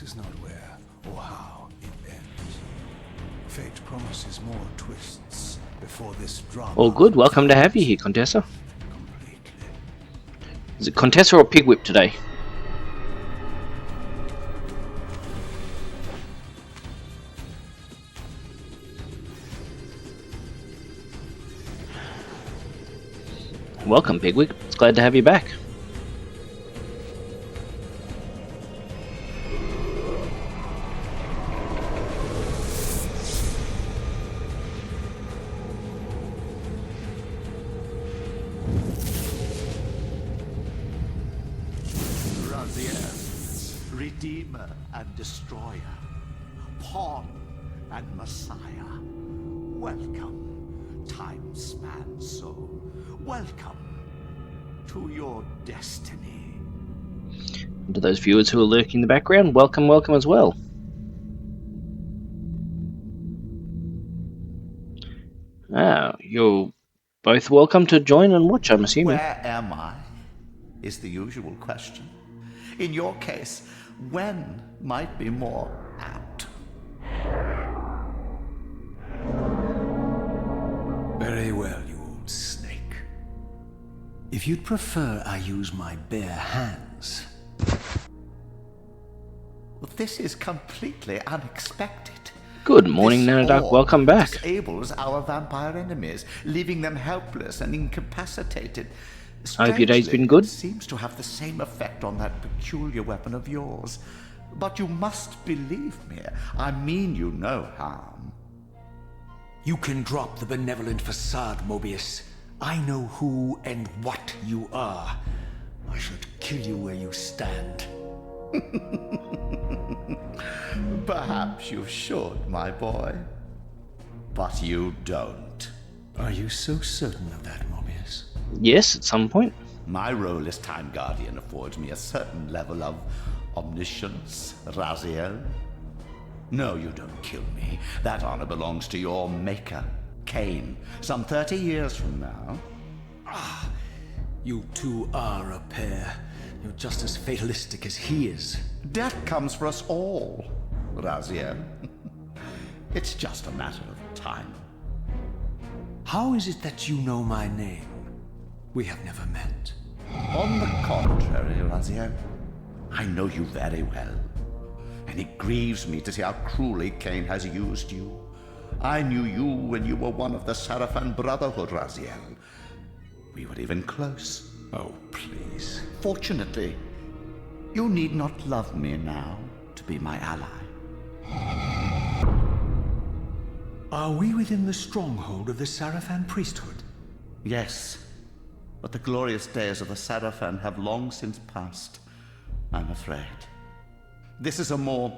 This is not where or how it ends. Fate promises more twists before this drama. All good. Welcome to have you here, Contessa. Completely. Is it Contessa or Pigwhip today? Welcome, Pigwhip. It's glad to have you back. Raziel, Redeemer and Destroyer, Pawn and Messiah. Welcome, time-span soul. Welcome to your destiny. And to those viewers who are lurking in the background, welcome as well. You're both welcome to join and watch, I'm assuming. Where am I? Is the usual question. In your case, when might be more apt. Very well, you old snake. If you'd prefer I use my bare hands. This is completely unexpected. Good morning, This Nanodark. orb Welcome back. Disables our vampire enemies, leaving them helpless and incapacitated. I hope your day's been Strangely, good. It seems to have the same effect on that peculiar weapon of yours. But you must believe me. I mean you no harm. You can drop the benevolent facade, Mobius. I know who and what you are. I should kill you where you stand. Perhaps you should, my boy. But you don't. Are you so certain of that, Mobius? Yes, at some point. My role as Time Guardian affords me a certain level of omniscience, Raziel. No, you don't kill me. That honor belongs to your maker, Cain, some 30 years from now. You two are a pair. You're just as fatalistic as he is. Death comes for us all, Raziel. It's just a matter of time. How is it that you know my name? We have never met. On the contrary, Raziel, I know you very well. And it grieves me to see how cruelly Cain has used you. I knew you when you were one of the Sarafan Brotherhood, Raziel. We were even close. Oh, please. Fortunately, you need not love me now to be my ally. Are we within the stronghold of the Sarafan priesthood? Yes, but the glorious days of the Sarafan have long since passed, I'm afraid. This is a more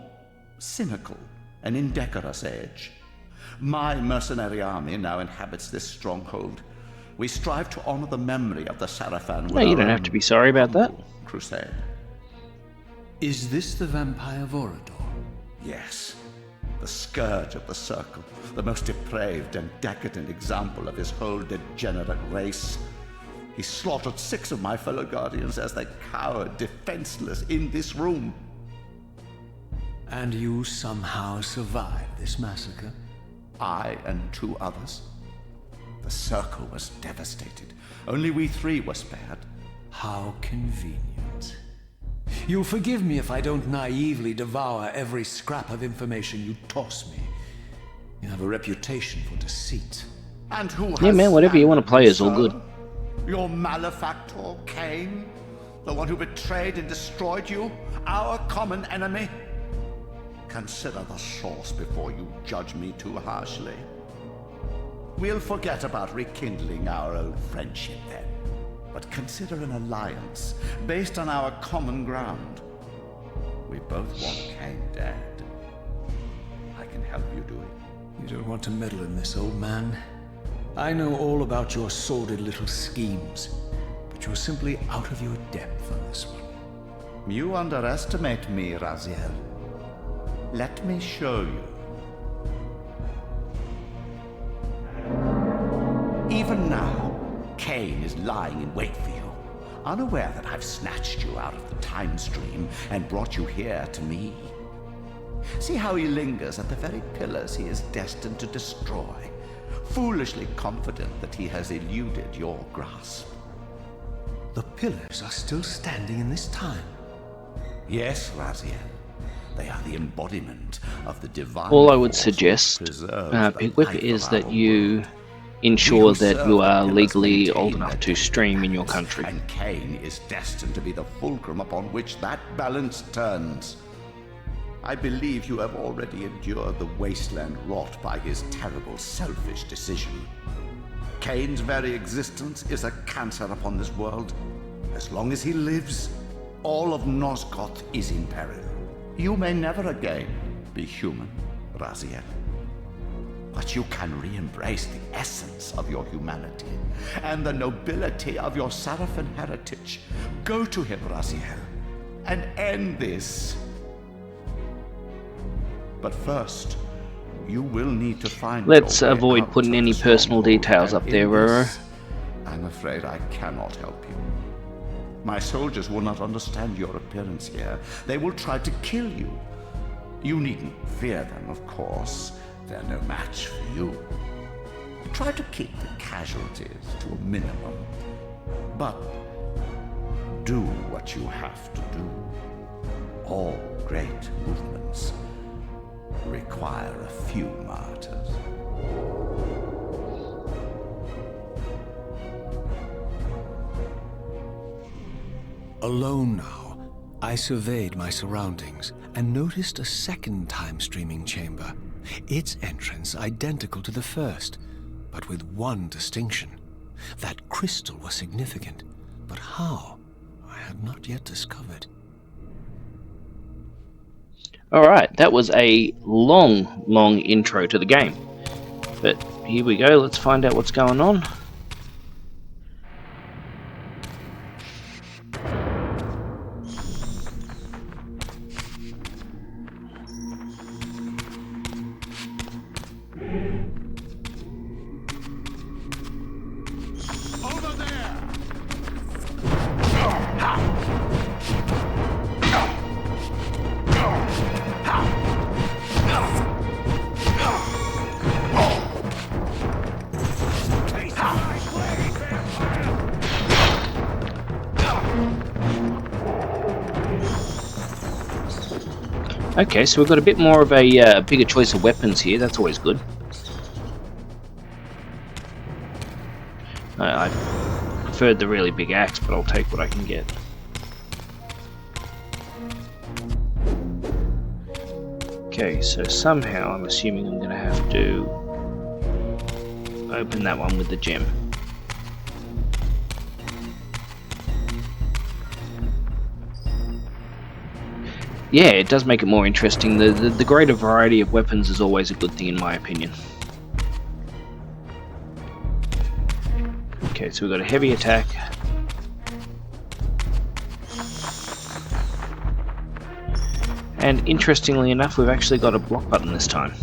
cynical and indecorous age. My mercenary army now inhabits this stronghold. We strive to honor the memory of the Sarafan. No, you don't have to be sorry about that. Crusade. Is this the vampire Vorador? Yes. The scourge of the Circle, the most depraved and decadent example of his whole degenerate race. He slaughtered 6 of my fellow Guardians as they cowered defenseless in this room. And you somehow survived this massacre? I and 2 others. The Circle was devastated. Only we 3 were spared. How convenient. You'll forgive me if I don't naively devour every scrap of information you toss me. You have a reputation for deceit. And who has Yeah, man, whatever you want to play is all sir? good. Your malefactor, Cain? The one who betrayed and destroyed you? Our common enemy? Consider the source before you judge me too harshly. We'll forget about rekindling our old friendship then. But consider an alliance based on our common ground. We both want Cain dead. I can help you do it. You don't want to meddle in this, old man. I know all about your sordid little schemes, but you're simply out of your depth on this one. You underestimate me, Raziel. Let me show you. Even now, Cain is lying in wait for you, unaware that I've snatched you out of the time stream and brought you here to me. See how he lingers at the very pillars he is destined to destroy, foolishly confident that he has eluded your grasp. The pillars are still standing in this time. Yes, Raziel. They are the embodiment of the divine. All I would force suggest, which preserves the Pigwhip, life is of that our you world. ensure We who that serve you the are pillars legally maintain old enough their to stream in your balance, country. And Cain is destined to be the fulcrum upon which that balance turns. I believe you have already endured the wasteland wrought by his terrible, selfish decision. Cain's very existence is a cancer upon this world. As long as he lives, all of Nosgoth is in peril. You may never again be human, Raziel. But you can re-embrace the essence of your humanity and the nobility of your Sarafan heritage. Go to him, Raziel, and end this. But first, you will need to find Let's your way avoid out putting of any the personal stronghold, details and up there, in Roro. this, I'm afraid I cannot help you. My soldiers will not understand your appearance here. They will try to kill you. You needn't fear them, of course. They're no match for you. Try to keep the casualties to a minimum. But do what you have to do. All great movements require a few martyrs. Alone now, I surveyed my surroundings and noticed a second time-streaming chamber. Its entrance identical to the first, but with one distinction. That crystal was significant, but how? I had not yet discovered. Alright, that was a long intro to the game. But here we go, let's find out what's going on. Over there! Okay, so we've got a bit more of a bigger choice of weapons here, that's always good. I preferred the really big axe, but I'll take what I can get. Okay, so somehow I'm assuming I'm going to have to open that one with the gem. Yeah, it does make it more interesting. The greater variety of weapons is always a good thing in my opinion. Okay, so we've got a heavy attack. And interestingly enough, we've actually got a block button this time.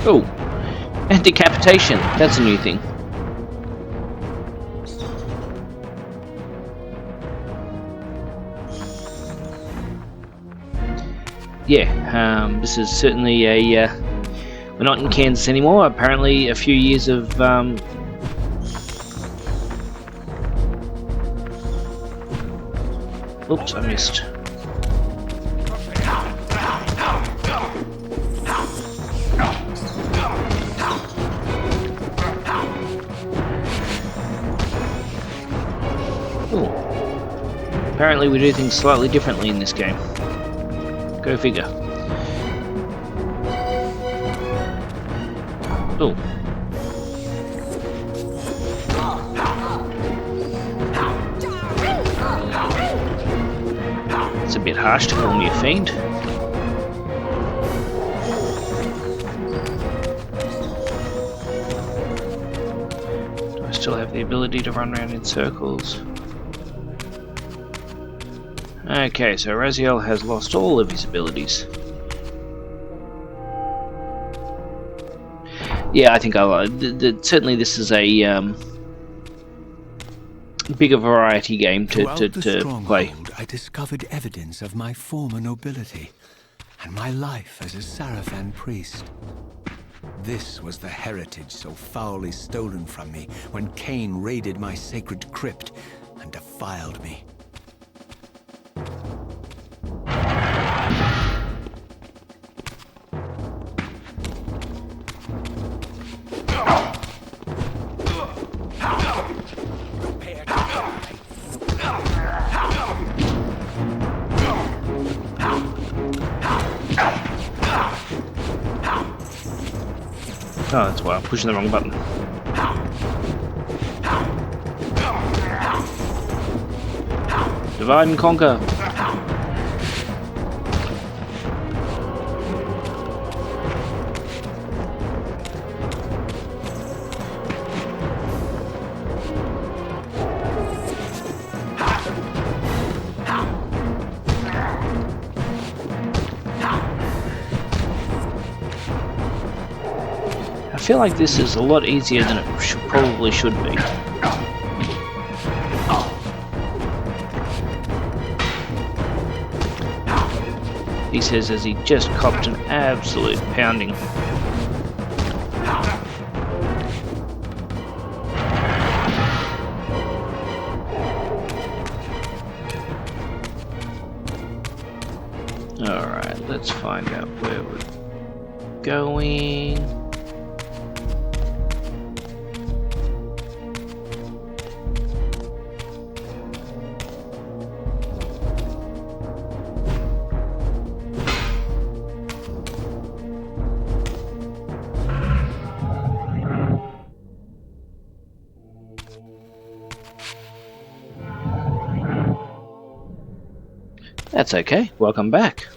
Oh, and decapitation. That's a new thing. Yeah, this is certainly a... we're not in Kansas anymore. Apparently a few years of... Oops, I missed. Ooh. Apparently we do things slightly differently in this game. Go figure. Ooh. bit harsh to call me a fiend. Do I still have the ability to run around in circles? Okay, so Raziel has lost all of his abilities. Yeah, I think I'll. Certainly, this is a bigger variety game to play. I discovered evidence of my former nobility and my life as a Sarafan priest. This was the heritage so foully stolen from me when Cain raided my sacred crypt and defiled me. Oh, that's why I'm pushing the wrong button. Divide and conquer. I feel like this is a lot easier than it probably should be. He says as he just copped an absolute pounding. Alright, let's find out where we're going. That's okay, welcome back.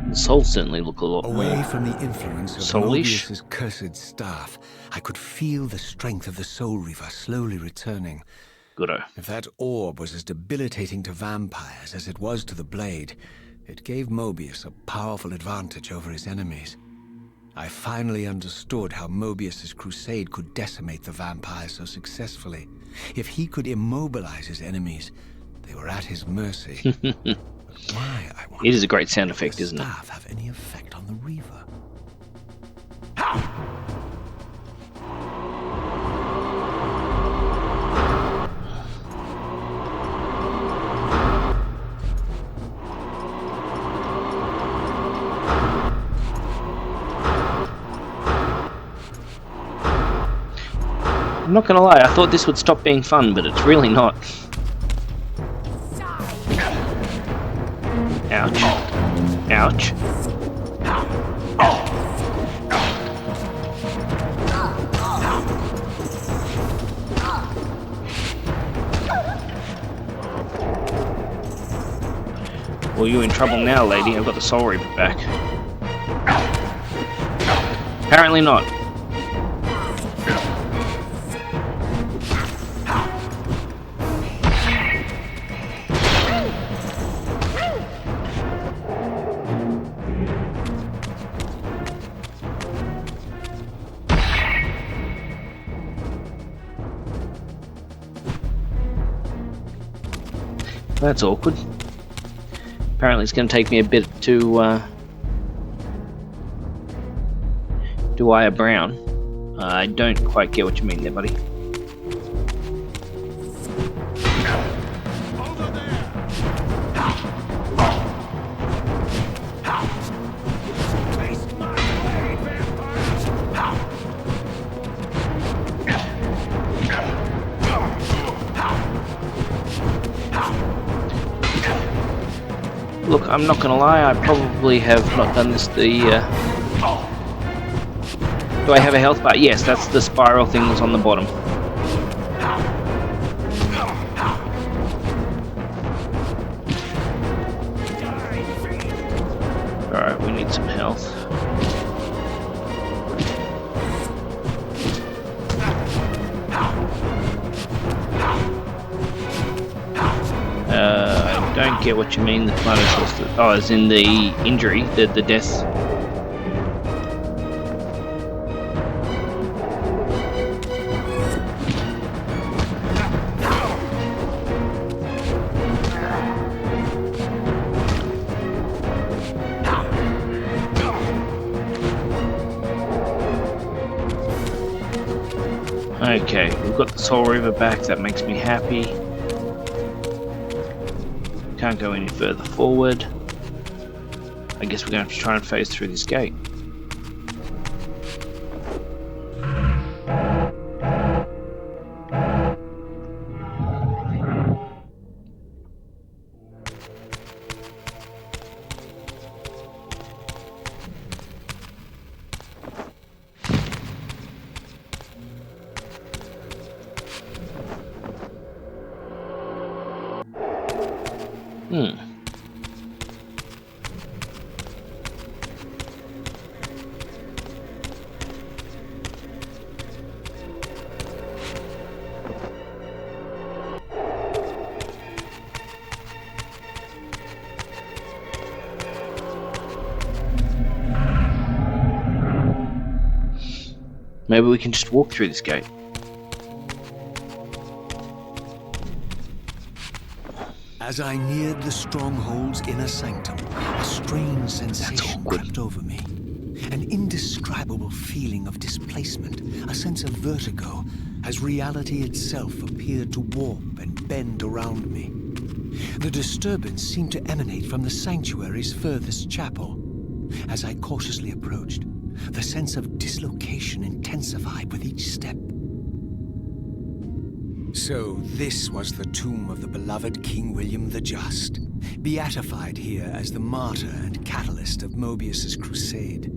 The souls certainly look a lot Away more from the influence of soulish. Mobius's cursed staff, I could feel the strength of the Soul Reaver slowly returning. Goodo. If that orb was as debilitating to vampires as it was to the blade, it gave Mobius a powerful advantage over his enemies. I finally understood how Mobius's crusade could decimate the vampires so successfully. If he could immobilize his enemies, they were at his mercy. But why, I wonder, It is a great sound effect, does isn't it? the staff have any effect on the Reaver? I'm not gonna lie, I thought this would stop being fun, but it's really not. Ouch. Ouch. Well, you're in trouble now, lady. I've got the Soul Reaver back. Apparently not. That's awkward. Apparently it's going to take me a bit to Dwyer Brown. I don't quite get what you mean there, buddy. Look, I'm not gonna lie, I probably have not done this the Do I have a health bar? Yes, that's the spiral thing that's on the bottom. Alright, we need some health. I don't get what you mean, the flood exhausted. Oh, as in the injury, the death. Okay, we've got the Soul Reaver back, that makes me happy. Can't go any further forward. I guess we're going to have to try and phase through this gate. Maybe we can just walk through this gate. As I neared the stronghold's inner sanctum, a strange sensation crept over me. An indescribable feeling of displacement, a sense of vertigo, as reality itself appeared to warp and bend around me. The disturbance seemed to emanate from the sanctuary's furthest chapel. As I cautiously approached, the sense of dislocation intensified with each step. So this was the tomb of the beloved King William the Just, beatified here as the martyr and catalyst of Mobius's crusade.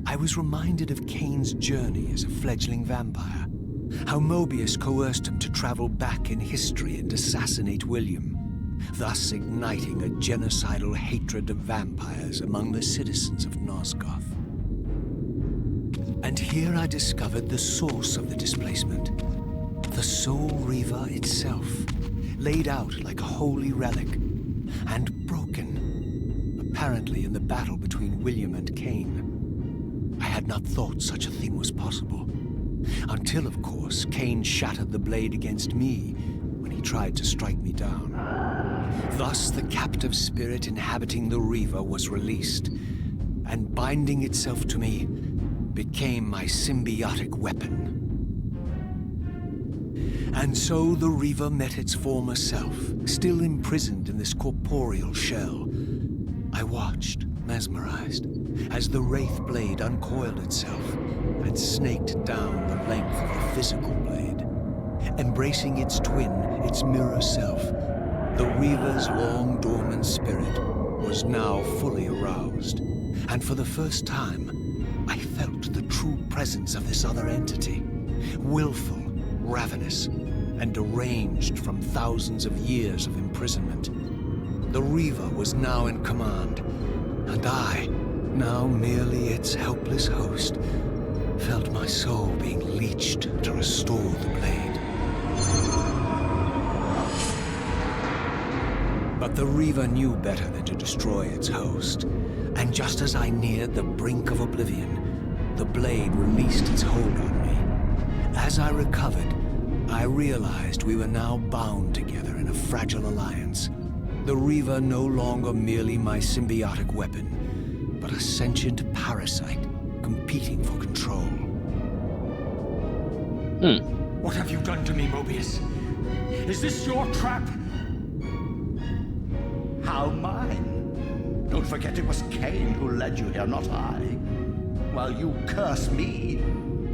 I was reminded of Kane's journey as a fledgling vampire, how Mobius coerced him to travel back in history and assassinate William, thus igniting a genocidal hatred of vampires among the citizens of Nosgoth. And here I discovered the source of the displacement. The Soul Reaver itself, laid out like a holy relic, and broken, apparently in the battle between William and Kane. I had not thought such a thing was possible, until, of course, Kane shattered the blade against me when he tried to strike me down. Thus, the captive spirit inhabiting the Reaver was released, and binding itself to me, became my symbiotic weapon. And so the Reaver met its former self, still imprisoned in this corporeal shell. I watched, mesmerized, as the Wraith blade uncoiled itself and snaked down the length of the physical blade. Embracing its twin, its mirror self, the Reaver's long dormant spirit was now fully aroused, and for the first time, I felt the true presence of this other entity, willful, ravenous, and deranged from thousands of years of imprisonment. The Reaver was now in command, and I, now merely its helpless host, felt my soul being leeched to restore the blade. But the Reaver knew better than to destroy its host, and just as I neared the brink of oblivion, the blade released its hold on me. As I recovered, I realized we were now bound together in a fragile alliance. The Reaver no longer merely my symbiotic weapon, but a sentient parasite competing for control. What have you done to me, Mobius? Is this your trap? How mine? Don't forget it was Kane who led you here, not I. While you curse me,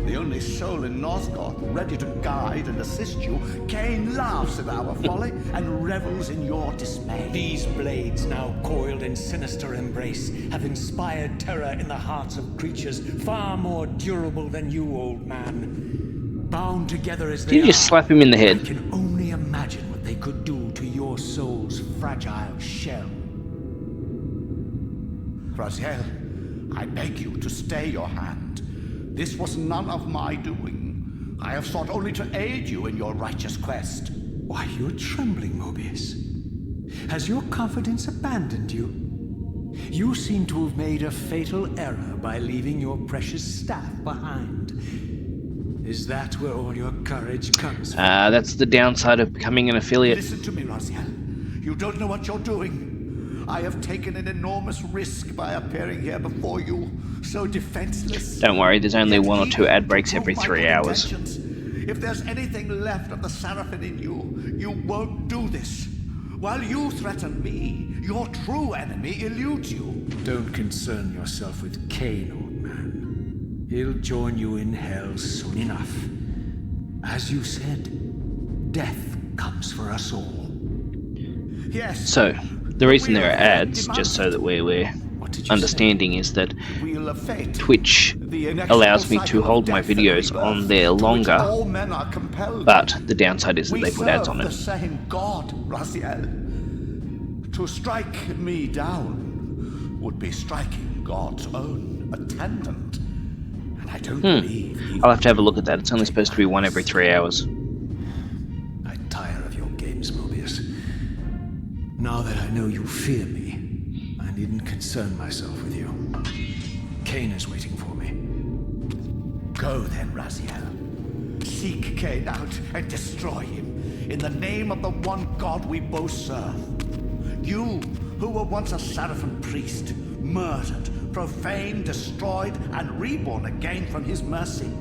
The only soul in Nosgoth ready to guide and assist you, Cain laughs at our folly and revels in your dismay. These blades, now coiled in sinister embrace, have inspired terror in the hearts of creatures far more durable than you, old man. Bound together as they Did you just are, slap him in the I head? can only imagine what they could do to your soul's fragile shell. Raziel, I beg you to stay your hand. This was none of my doing. I have sought only to aid you in your righteous quest. Why, you're trembling, Mobius. Has your confidence abandoned you? You seem to have made a fatal error by leaving your precious staff behind. Is that where all your courage comes from? That's the downside of becoming an affiliate. Listen to me, Raziel. You don't know what you're doing. I have taken an enormous risk by appearing here before you, so defenseless. Don't worry, there's only Yet 1 or 2 even ad breaks to every prove my 3 good hours. intentions, if there's anything left of the Seraphim in you, you won't do this. While you threaten me, your true enemy eludes you. Don't concern yourself with Cain, old man. He'll join you in hell soon enough. As you said, death comes for us all. Yes. So, the reason there are ads, just so that we're What did you understanding, is that Wheel of fate. Twitch The inexorable allows me to cycle of hold my death and videos rebirth, on there to which longer, all men are compelled. but the downside is that We they put ads serve on the it. same God, Raziel. To strike me down would be striking God's own attendant. And I don't believe he I'll have to have a look at that. It's only supposed to be 1 every 3 hours. I tire of your games, Mobius. Now that I know you fear me, I needn't concern myself with you. Cain is waiting for me. Go then, Raziel. Seek Cain out and destroy him in the name of the one God we both serve. You, who were once a Seraphim priest, murdered, profaned, destroyed, and reborn again from his mercy.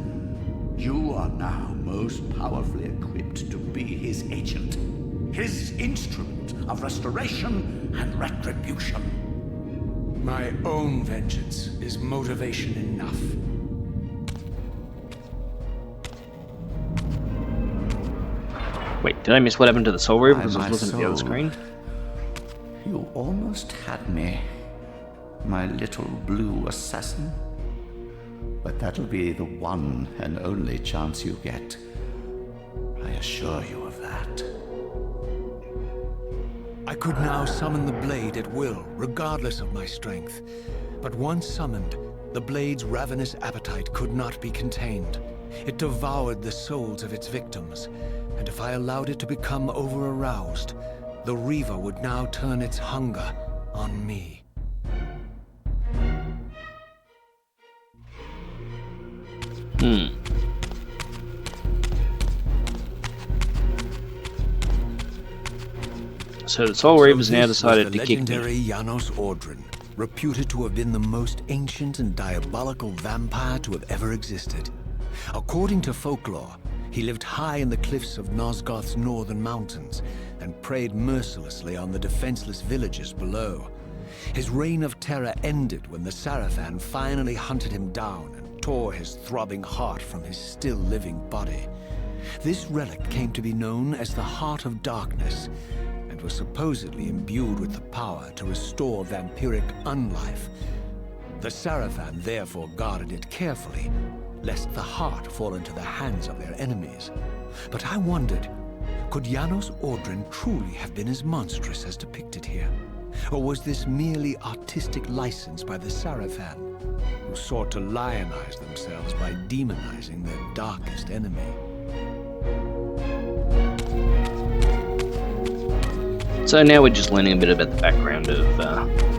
You are now most powerfully equipped to be his agent, his instrument of restoration and retribution. My own vengeance is motivation enough. Wait, did I miss what happened to the Soul Reaver because I My was looking at the other soul. screen? You almost had me, my little blue assassin. But that'll be the one and only chance you get. I assure you of that. I could now summon the blade at will, regardless of my strength. But once summoned, the blade's ravenous appetite could not be contained. It devoured the souls of its victims, and if I allowed it to become over-aroused, the Reaver would now turn its hunger on me. So the Soul Reaver's now this decided was to the kick me. legendary Janos Ordrin, reputed to have been the most ancient and diabolical vampire to have ever existed. According to folklore, he lived high in the cliffs of Nosgoth's northern mountains and preyed mercilessly on the defenseless villagers below. His reign of terror ended when the Seraphim finally hunted him down and tore his throbbing heart from his still-living body. This relic came to be known as the Heart of Darkness, and was supposedly imbued with the power to restore vampiric unlife. The Seraphim therefore guarded it carefully, lest the heart fall into the hands of their enemies. But I wondered, could Janos Ordrin truly have been as monstrous as depicted here? Or was this merely artistic license by the Seraphim, who sought to lionize themselves by demonizing their darkest enemy? So now we're just learning a bit about the background of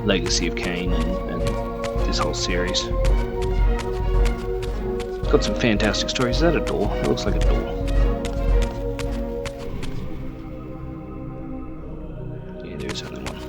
Legacy of Cain and this whole series. It's got some fantastic stories. Is that a door? It looks like a door. Yeah, there is only one.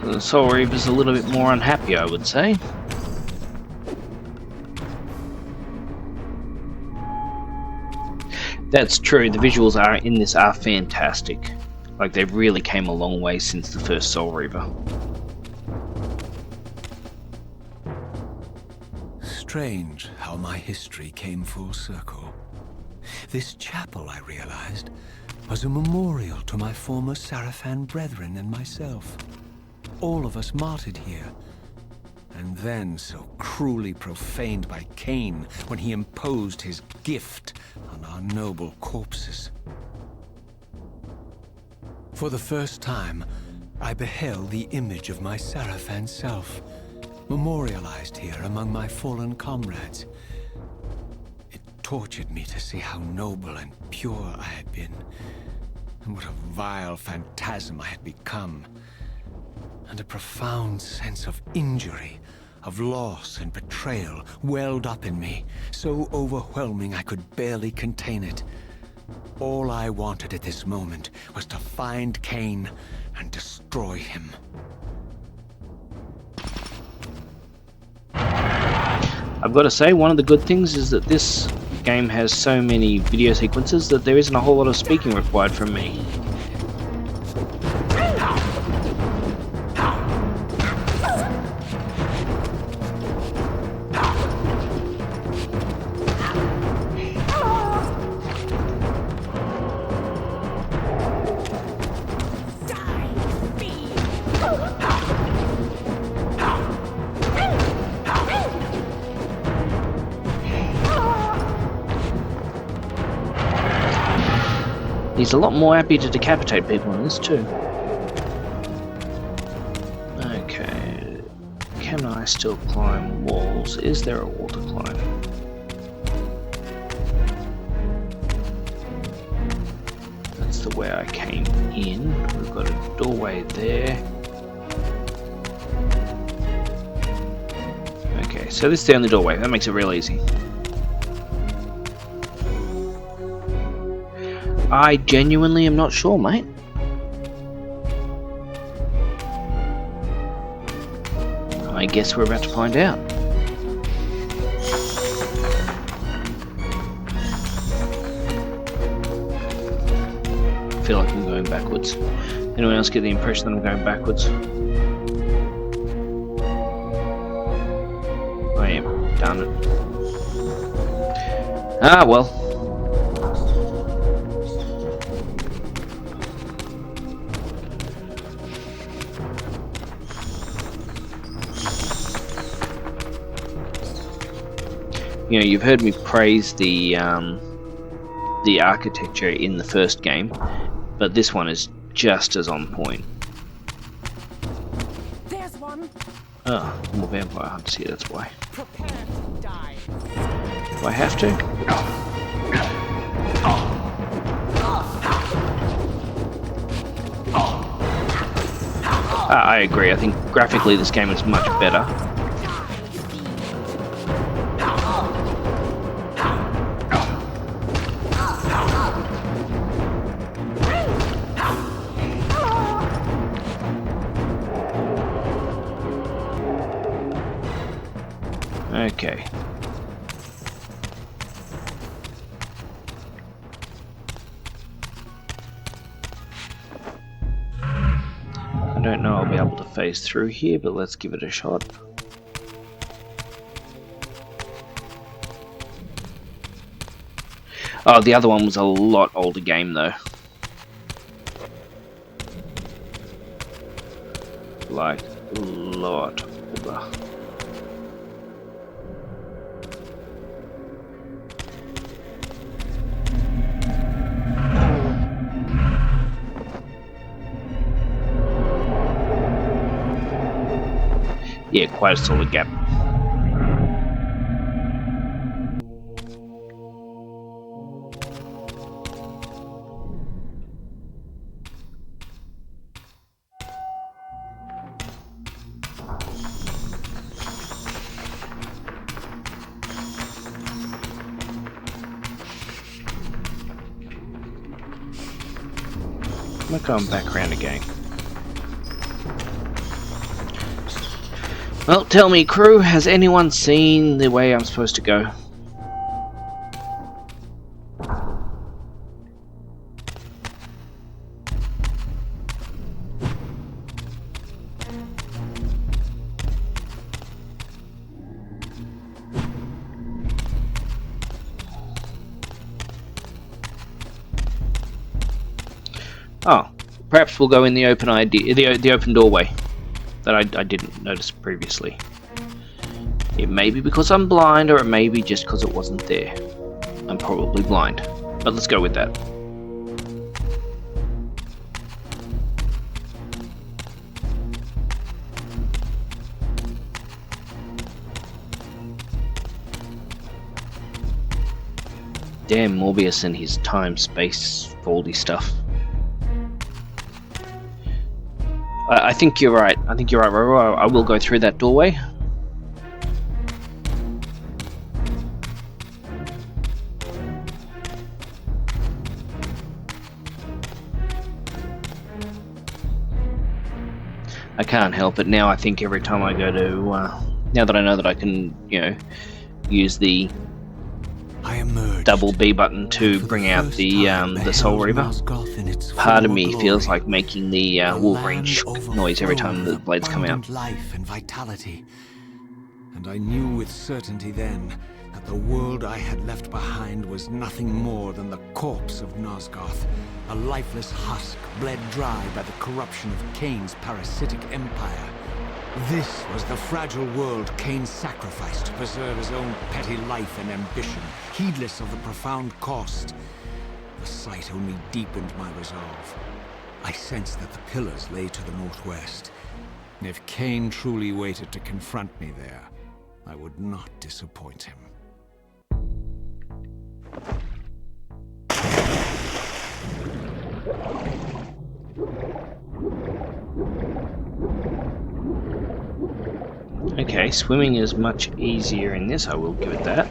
The Soul Reaver's a little bit more unhappy, I would say. That's true, the visuals in this are fantastic. Like, they really came a long way since the first Soul Reaver. Strange how my history came full circle. This chapel, I realized, was a memorial to my former Sarafan brethren and myself. All of us martyred here, and then so cruelly profaned by Cain when he imposed his gift on our noble corpses. For the first time, I beheld the image of my Sarafan self, memorialized here among my fallen comrades. It tortured me to see how noble and pure I had been, and what a vile phantasm I had become. And a profound sense of injury, of loss and betrayal welled up in me, so overwhelming I could barely contain it. All I wanted at this moment was to find Cain and destroy him. I've got to say, one of the good things is that this game has so many video sequences that there isn't a whole lot of speaking required from me. He's a lot more happy to decapitate people in this too. Okay, can I still climb walls? Is there a wall to climb? That's the way I came in. We've got a doorway there. Okay, so this is the only doorway. That makes it real easy. I genuinely am not sure, mate. I guess we're about to find out. I feel like I'm going backwards. Anyone else get the impression that I'm going backwards? I am. Darn it. Ah, well. You know, you've heard me praise the architecture in the first game, but this one is just as on point. There's one. Oh, more vampire hunters here, that's why. Prepare to die. Do I have to? I agree, I think graphically this game is much better. Okay. I don't know I'll be able to phase through here, but let's give it a shot. Oh, the other one was a lot older game though. Like, a lot older. Yeah, quite a solid gap. I'm gonna come back around again. Well, tell me, crew, has anyone seen the way I'm supposed to go? Oh, perhaps we'll go in the open the open doorway that I didn't notice previously. It may be because I'm blind, or it may be just because it wasn't there. I'm probably blind, but let's go with that. Damn Morbius and his time-space foldy stuff. I think you're right. I think you're right, Roro. I will go through that doorway. I can't help it now. I think every time I go to, now that I know that I can, use the double B button to bring out the Soul Reaver, part of me feels like making the Wolverine noise every time the blades come out. Life and vitality. And I knew with certainty then that the world I had left behind was nothing more than the corpse of Nosgoth, a lifeless husk bled dry by the corruption of Kain's parasitic empire. This was the fragile world Kain sacrificed to preserve his own petty life and ambition, heedless of the profound cost. The sight only deepened my resolve. I sensed that the pillars lay to the northwest. If Kain truly waited to confront me there, I would not disappoint him. Okay, swimming is much easier in this, I will give it that.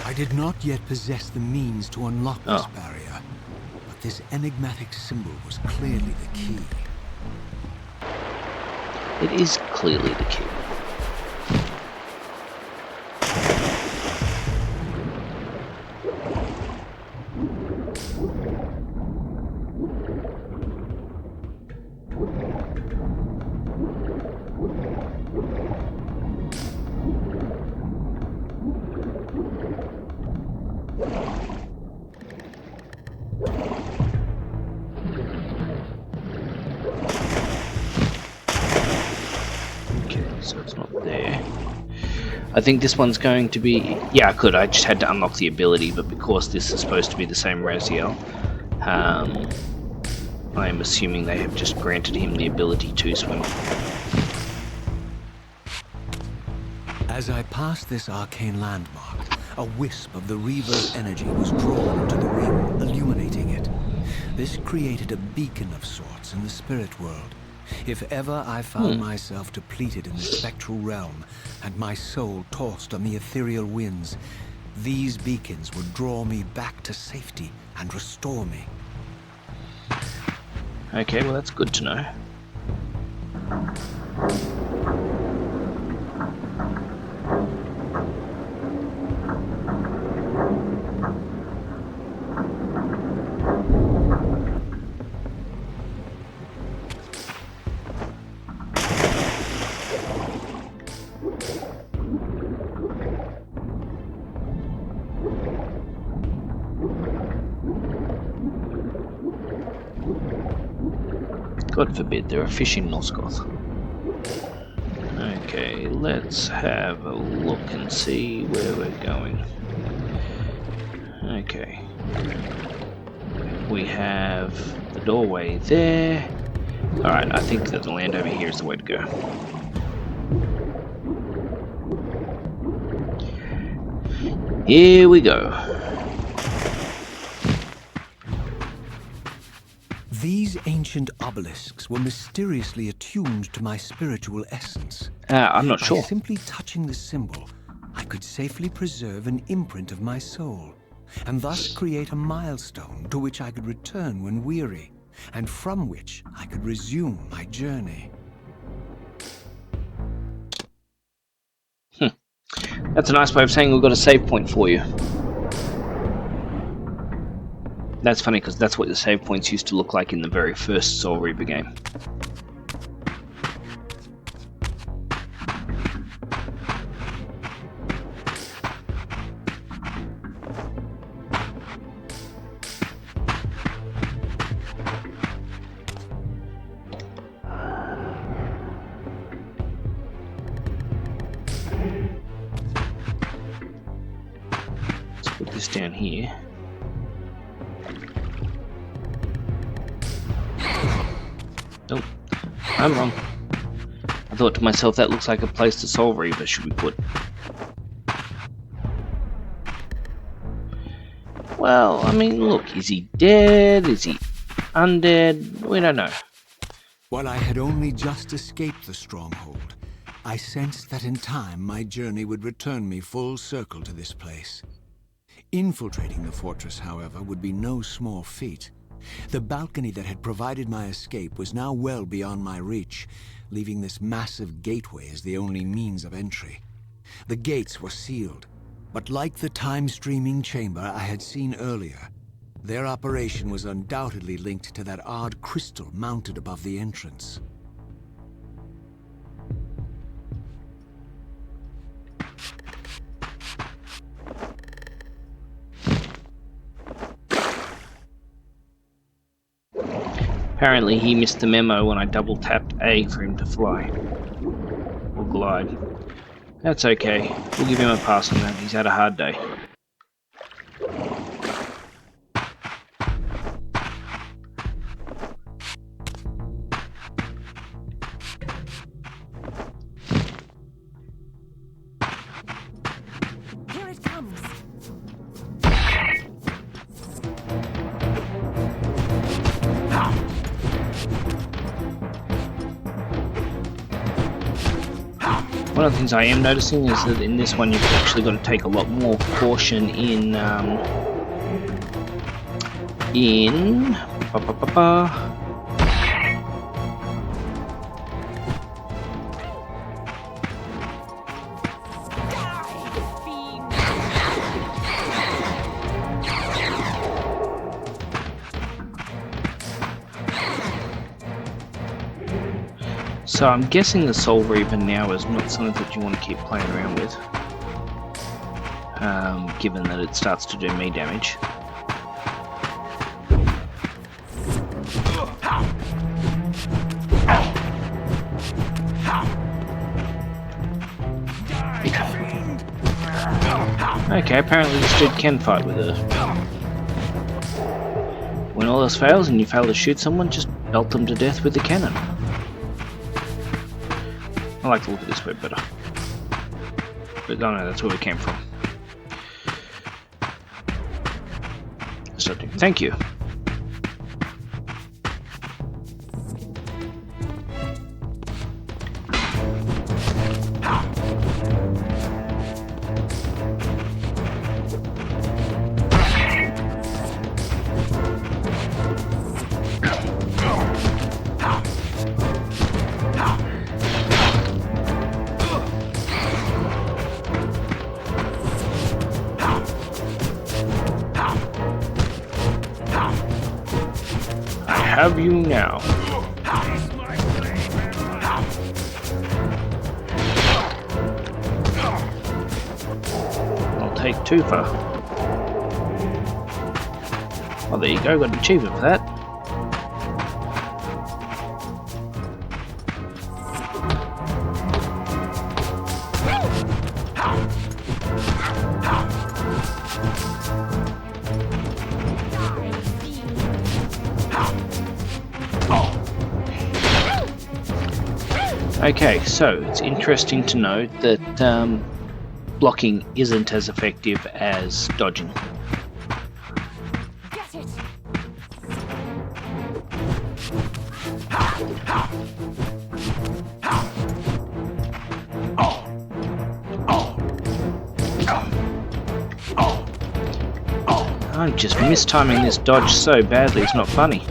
I did not yet possess the means to unlock this barrier, but this enigmatic symbol was clearly the key. It is clearly the key. So it's not there. I think this one's going to be... Yeah, I could. I just had to unlock the ability, but because this is supposed to be the same Raziel, I am assuming they have just granted him the ability to swim. As I passed this arcane landmark, a wisp of the Reaver's energy was drawn into the ring, illuminating it. This created a beacon of sorts in the spirit world. If ever I found myself depleted in the spectral realm, and my soul tossed on the ethereal winds, these beacons would draw me back to safety and restore me. Okay, well that's good to know. God forbid, there are fish in Nosgoth. Okay, let's have a look and see where we're going. Okay. We have the doorway there. Alright, I think that the land over here is the way to go. Here we go. These ancient obelisks were mysteriously attuned to my spiritual essence. I'm not By sure. simply touching the symbol, I could safely preserve an imprint of my soul, and thus create a milestone to which I could return when weary, and from which I could resume my journey. That's a nice way of saying we've got a save point for you. That's funny because that's what the save points used to look like in the very first Soul Reaver game. Let's put this down here. Nope, I'm wrong. I thought to myself, that looks like a place the Soul Reaver should be put. Well, I mean, look, is he dead? Is he undead? We don't know. While I had only just escaped the stronghold, I sensed that in time my journey would return me full circle to this place. Infiltrating the fortress, however, would be no small feat. The balcony that had provided my escape was now well beyond my reach, leaving this massive gateway as the only means of entry. The gates were sealed, but like the time-streaming chamber I had seen earlier, their operation was undoubtedly linked to that odd crystal mounted above the entrance. Apparently he missed the memo when I double tapped A for him to fly. Or glide. That's okay. We'll give him a pass on that. He's had a hard day. Here it comes. One of the things I am noticing is that in this one you've actually got to take a lot more caution in So I'm guessing the Soul Reaver now is not something that you want to keep playing around with, given that it starts to do me damage. Okay, apparently this dude can fight with her. When all else fails and you fail to shoot someone, just belt them to death with the cannon. I like the look of this bit better. But no, that's where we came from. So, thank you. Have you now? I'll take two for. Oh, there you go. Got an achievement for that. Okay, so it's interesting to note that blocking isn't as effective as dodging. Get it. I'm just mistiming this dodge so badly, it's not funny.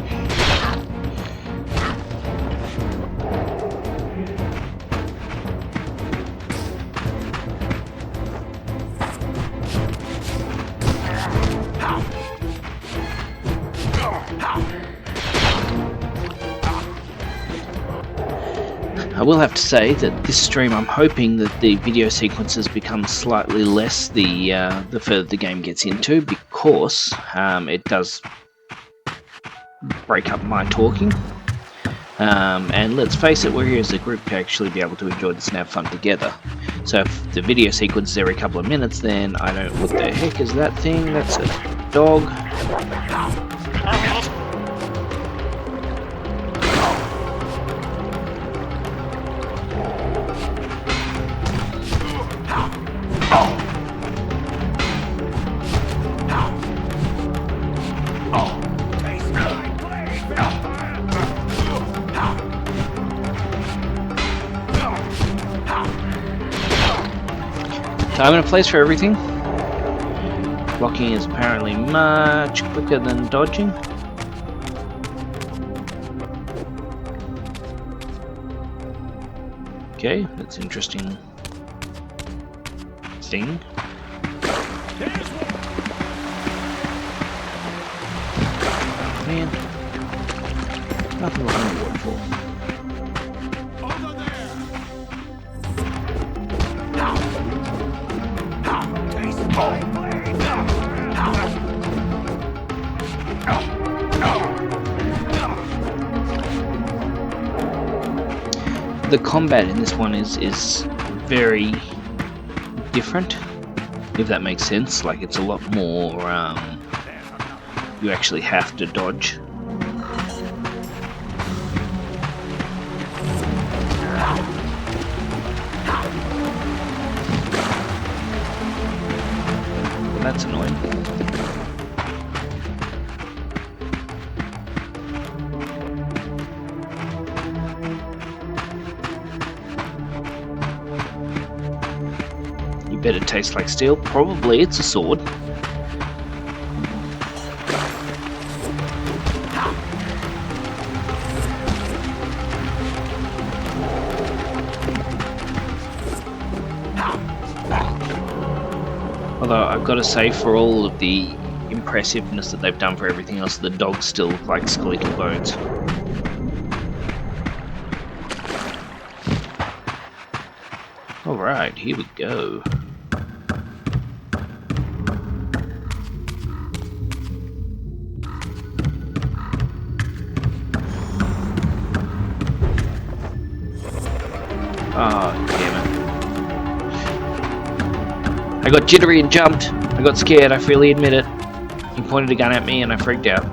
I will have to say that this stream, I'm hoping that the video sequences become slightly less the further the game gets into, because it does break up my talking. And let's face it, we're here as a group to actually be able to enjoy this and have fun together. So if the video sequence is every couple of minutes, then I don't... What the heck is that thing? That's a dog. Time and a place for everything. Blocking is apparently much quicker than dodging. Okay, that's interesting thing. Man, nothing like the waterfall. The combat in this one is very different, if that makes sense. Like, it's a lot more, you actually have to dodge. That's annoying. You bet it tastes like steel. Probably it's a sword. Although I've got to say, for all of the impressiveness that they've done for everything else, the dogs still look like skeletal bones. Alright, here we go. Oh, damn it. I got jittery and jumped. I got scared, I freely admit it. He pointed a gun at me and I freaked out.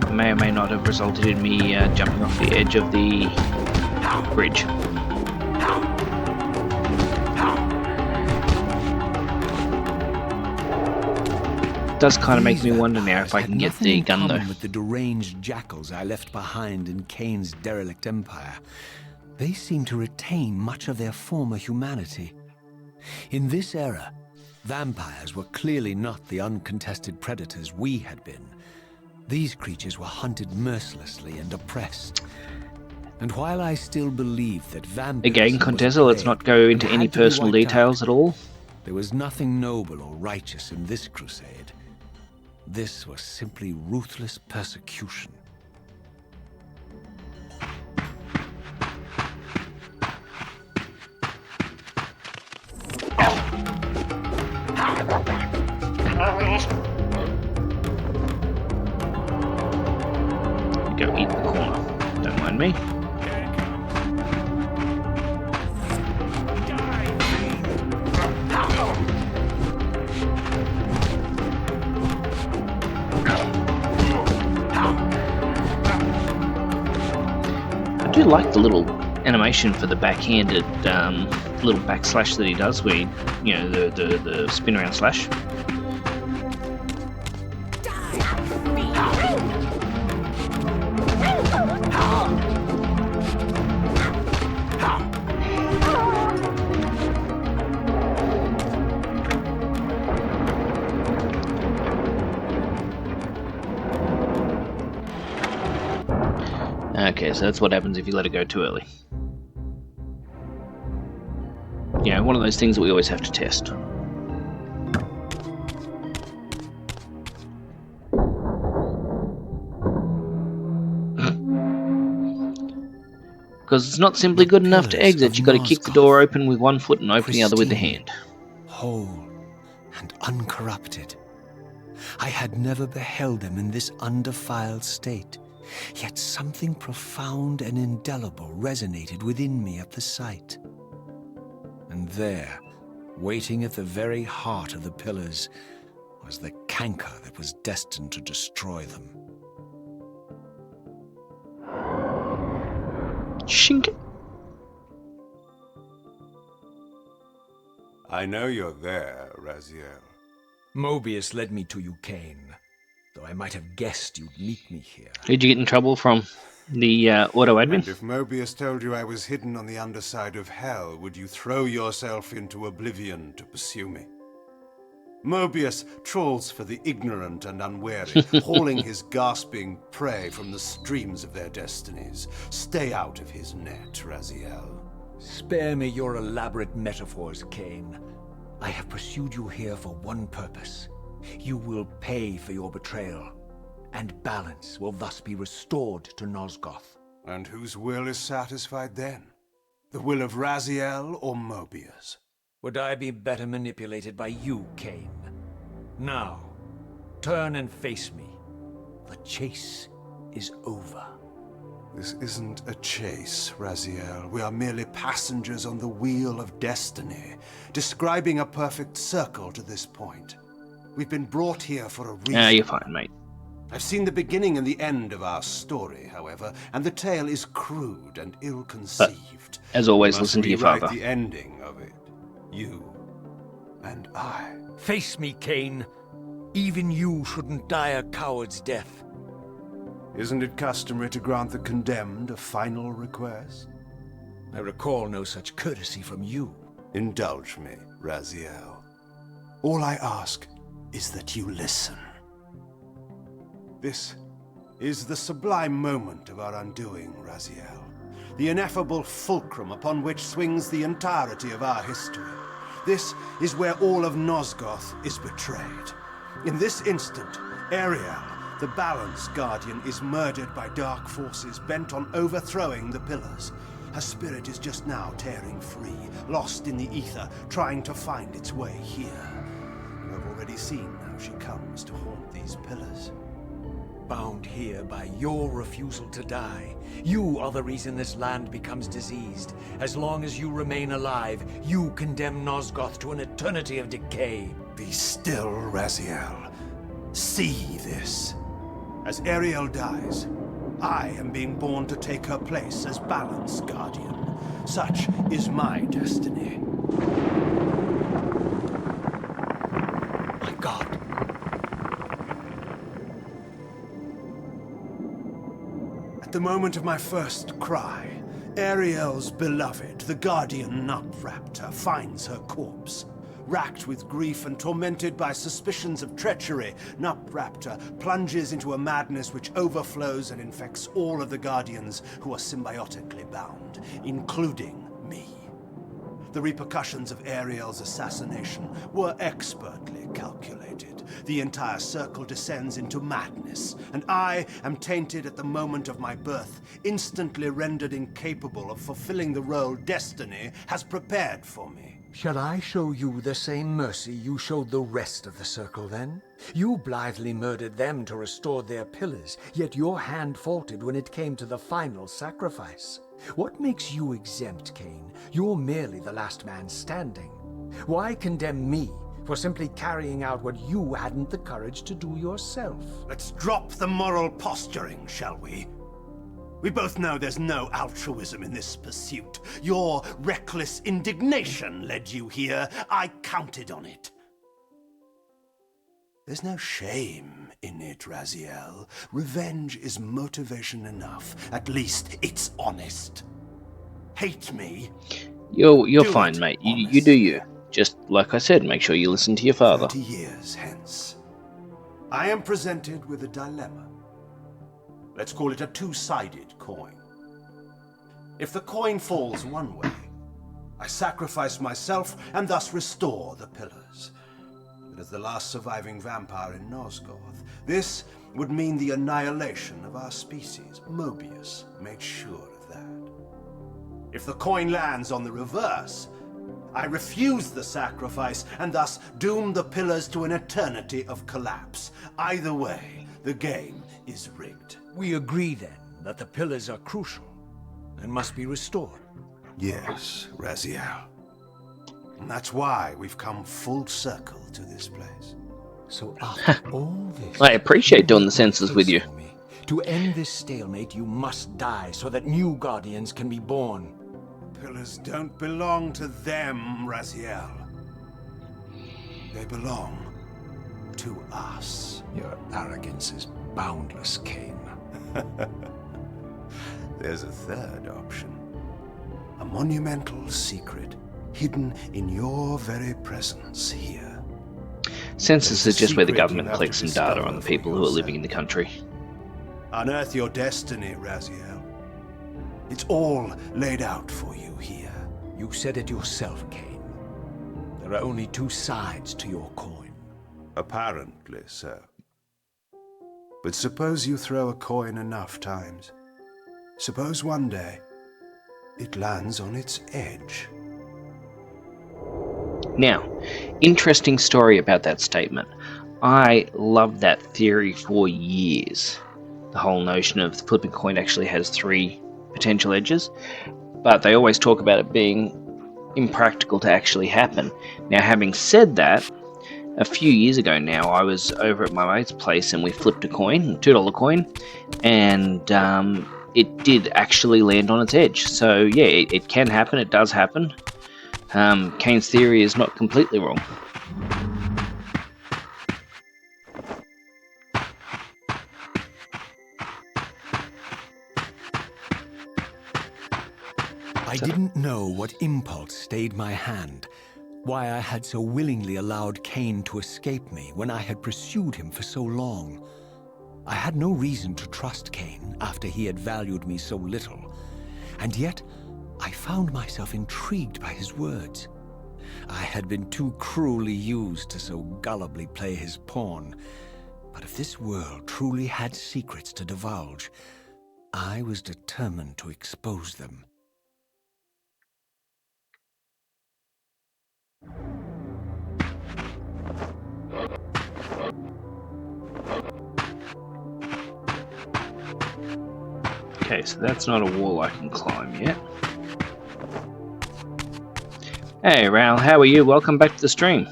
It may or may not have resulted in me jumping off the edge of the bridge. It does kind of make me wonder now if I can get the gun though. With the deranged jackals I left behind in Kane's derelict empire, they seem to retain much of their former humanity. In this era, vampires were clearly not the uncontested predators we had been. These creatures were hunted mercilessly and oppressed. And while I still believe that vampires... Again, Contessa, let's not go into any personal details at all. There was nothing noble or righteous in this crusade. This was simply ruthless persecution. Go eat the corner. Don't mind me. I do like the little animation for the backhanded little backslash that he does, where you know, the spin around slash. Okay, so that's what happens if you let it go too early. Yeah, one of those things that we always have to test. Because it's not simply The good enough to pillars exit, of you've got to kick the door Nosgoth, open with one foot and open the other with the pristine, hand. whole, and uncorrupted. I had never beheld them in this undefiled state, yet something profound and indelible resonated within me at the sight. And there, waiting at the very heart of the pillars, was the canker that was destined to destroy them. Shink. I know you're there, Raziel. Mobius led me to you, Kane. Though I might have guessed you'd meet me here. Did you get in trouble from the auto And admin? if Mobius told you I was hidden on the underside of hell, would you throw yourself into oblivion to pursue me? Mobius trawls for the ignorant and unwary, hauling his gasping prey from the streams of their destinies. Stay out of his net, Raziel. Spare me your elaborate metaphors, Kane. I have pursued you here for one purpose. You will pay for your betrayal, and balance will thus be restored to Nosgoth. And whose will is satisfied then? The will of Raziel or Mobius? Would I be better manipulated by you, Kane? Now, turn and face me. The chase is over. This isn't a chase, Raziel. We are merely passengers on the wheel of destiny, describing a perfect circle to this point. We've been brought here for a reason. You're fine, mate. I've seen the beginning and the end of our story, however, and the tale is crude and ill-conceived. As always, We must listen to your rewrite father. the ending of it. You and I. Face me, Kane. Even you shouldn't die a coward's death. Isn't it customary to grant the condemned a final request? I recall no such courtesy from you. Indulge me, Raziel. All I ask is that you listen. This is the sublime moment of our undoing, Raziel. The ineffable fulcrum upon which swings the entirety of our history. This is where all of Nosgoth is betrayed. In this instant, Ariel, the Balance Guardian, is murdered by dark forces bent on overthrowing the pillars. Her spirit is just now tearing free, lost in the ether, trying to find its way here. You have already seen how she comes to haunt these pillars. Bound here by your refusal to die. You are the reason this land becomes diseased. As long as you remain alive, you condemn Nosgoth to an eternity of decay. Be still, Raziel. See this. As Ariel dies, I am being born to take her place as Balance Guardian. Such is my destiny. My God. At the moment of my first cry, Ariel's beloved, the Guardian Nutraptor, finds her corpse. Racked with grief and tormented by suspicions of treachery, Nutraptor plunges into a madness which overflows and infects all of the Guardians who are symbiotically bound, including me. The repercussions of Ariel's assassination were expertly calculated. The entire circle descends into madness, and I am tainted at the moment of my birth, instantly rendered incapable of fulfilling the role destiny has prepared for me. Shall I show you the same mercy you showed the rest of the circle, then? You blithely murdered them to restore their pillars, yet your hand faltered when it came to the final sacrifice. What makes you exempt, Kane? You're merely the last man standing. Why condemn me for simply carrying out what you hadn't the courage to do yourself? Let's drop the moral posturing, shall we? We both know there's no altruism in this pursuit. Your reckless indignation led you here. I counted on it. There's no shame in it, Raziel. Revenge is motivation enough. At least it's honest. Hate me? You're Do fine, it mate. You do you. Just like I said, make sure you listen to your father. 30 years hence, I am presented with a dilemma. Let's call it a two-sided coin. If the coin falls one way, I sacrifice myself and thus restore the pillars. But as the last surviving vampire in Nosgoth, this would mean the annihilation of our species. Mobius made sure of that. If the coin lands on the reverse, I refuse the sacrifice and thus doom the pillars to an eternity of collapse. Either way, the game is rigged. We agree then that the pillars are crucial and must be restored. Yes, Raziel. And that's why we've come full circle to this place. So after all this, I appreciate doing the make census with you. case for me. To end this stalemate, you must die so that new guardians can be born. Pillars don't belong to them, Raziel. They belong to us. Your arrogance is boundless, Cain. There's a third option. A monumental secret hidden in your very presence here. Census is just where the Secret government you have collects to some data discover on the for people who are living in the yourself. country. Unearth your destiny, Raziel. It's all laid out for you here. You said it yourself, Cain. There are only two sides to your coin. Apparently so. But suppose you throw a coin enough times. Suppose one day it lands on its edge. Now, interesting story about that statement. I loved that theory for years. The whole notion of the flipping coin actually has 3 potential edges, but they always talk about it being impractical to actually happen. Now, having said that, a few years ago now, I was over at my mate's place and we flipped a coin, a $2 coin, and it did actually land on its edge. So yeah, it can happen, it does happen. Kane's theory is not completely wrong. I didn't know what impulse stayed my hand, why I had so willingly allowed Cain to escape me when I had pursued him for so long. I had no reason to trust Cain after he had valued me so little, and yet I found myself intrigued by his words. I had been too cruelly used to so gullibly play his pawn, but if this world truly had secrets to divulge, I was determined to expose them. Okay, so that's not a wall I can climb yet. Hey Raoul, how are you? Welcome back to the stream.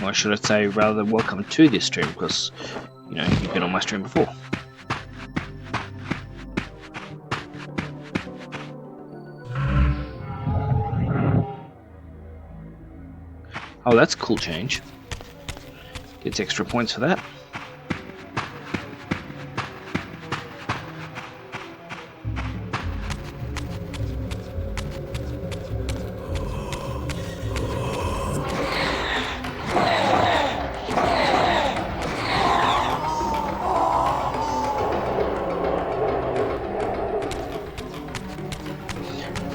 Or should I say rather welcome to this stream, because you know you've been on my stream before. Oh, that's a cool change. Gets extra points for that.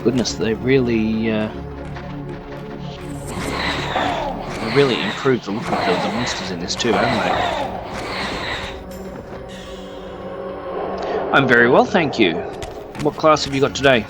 Goodness, they really improved the look of the monsters in this too, haven't they? I'm very well, thank you. What class have you got today?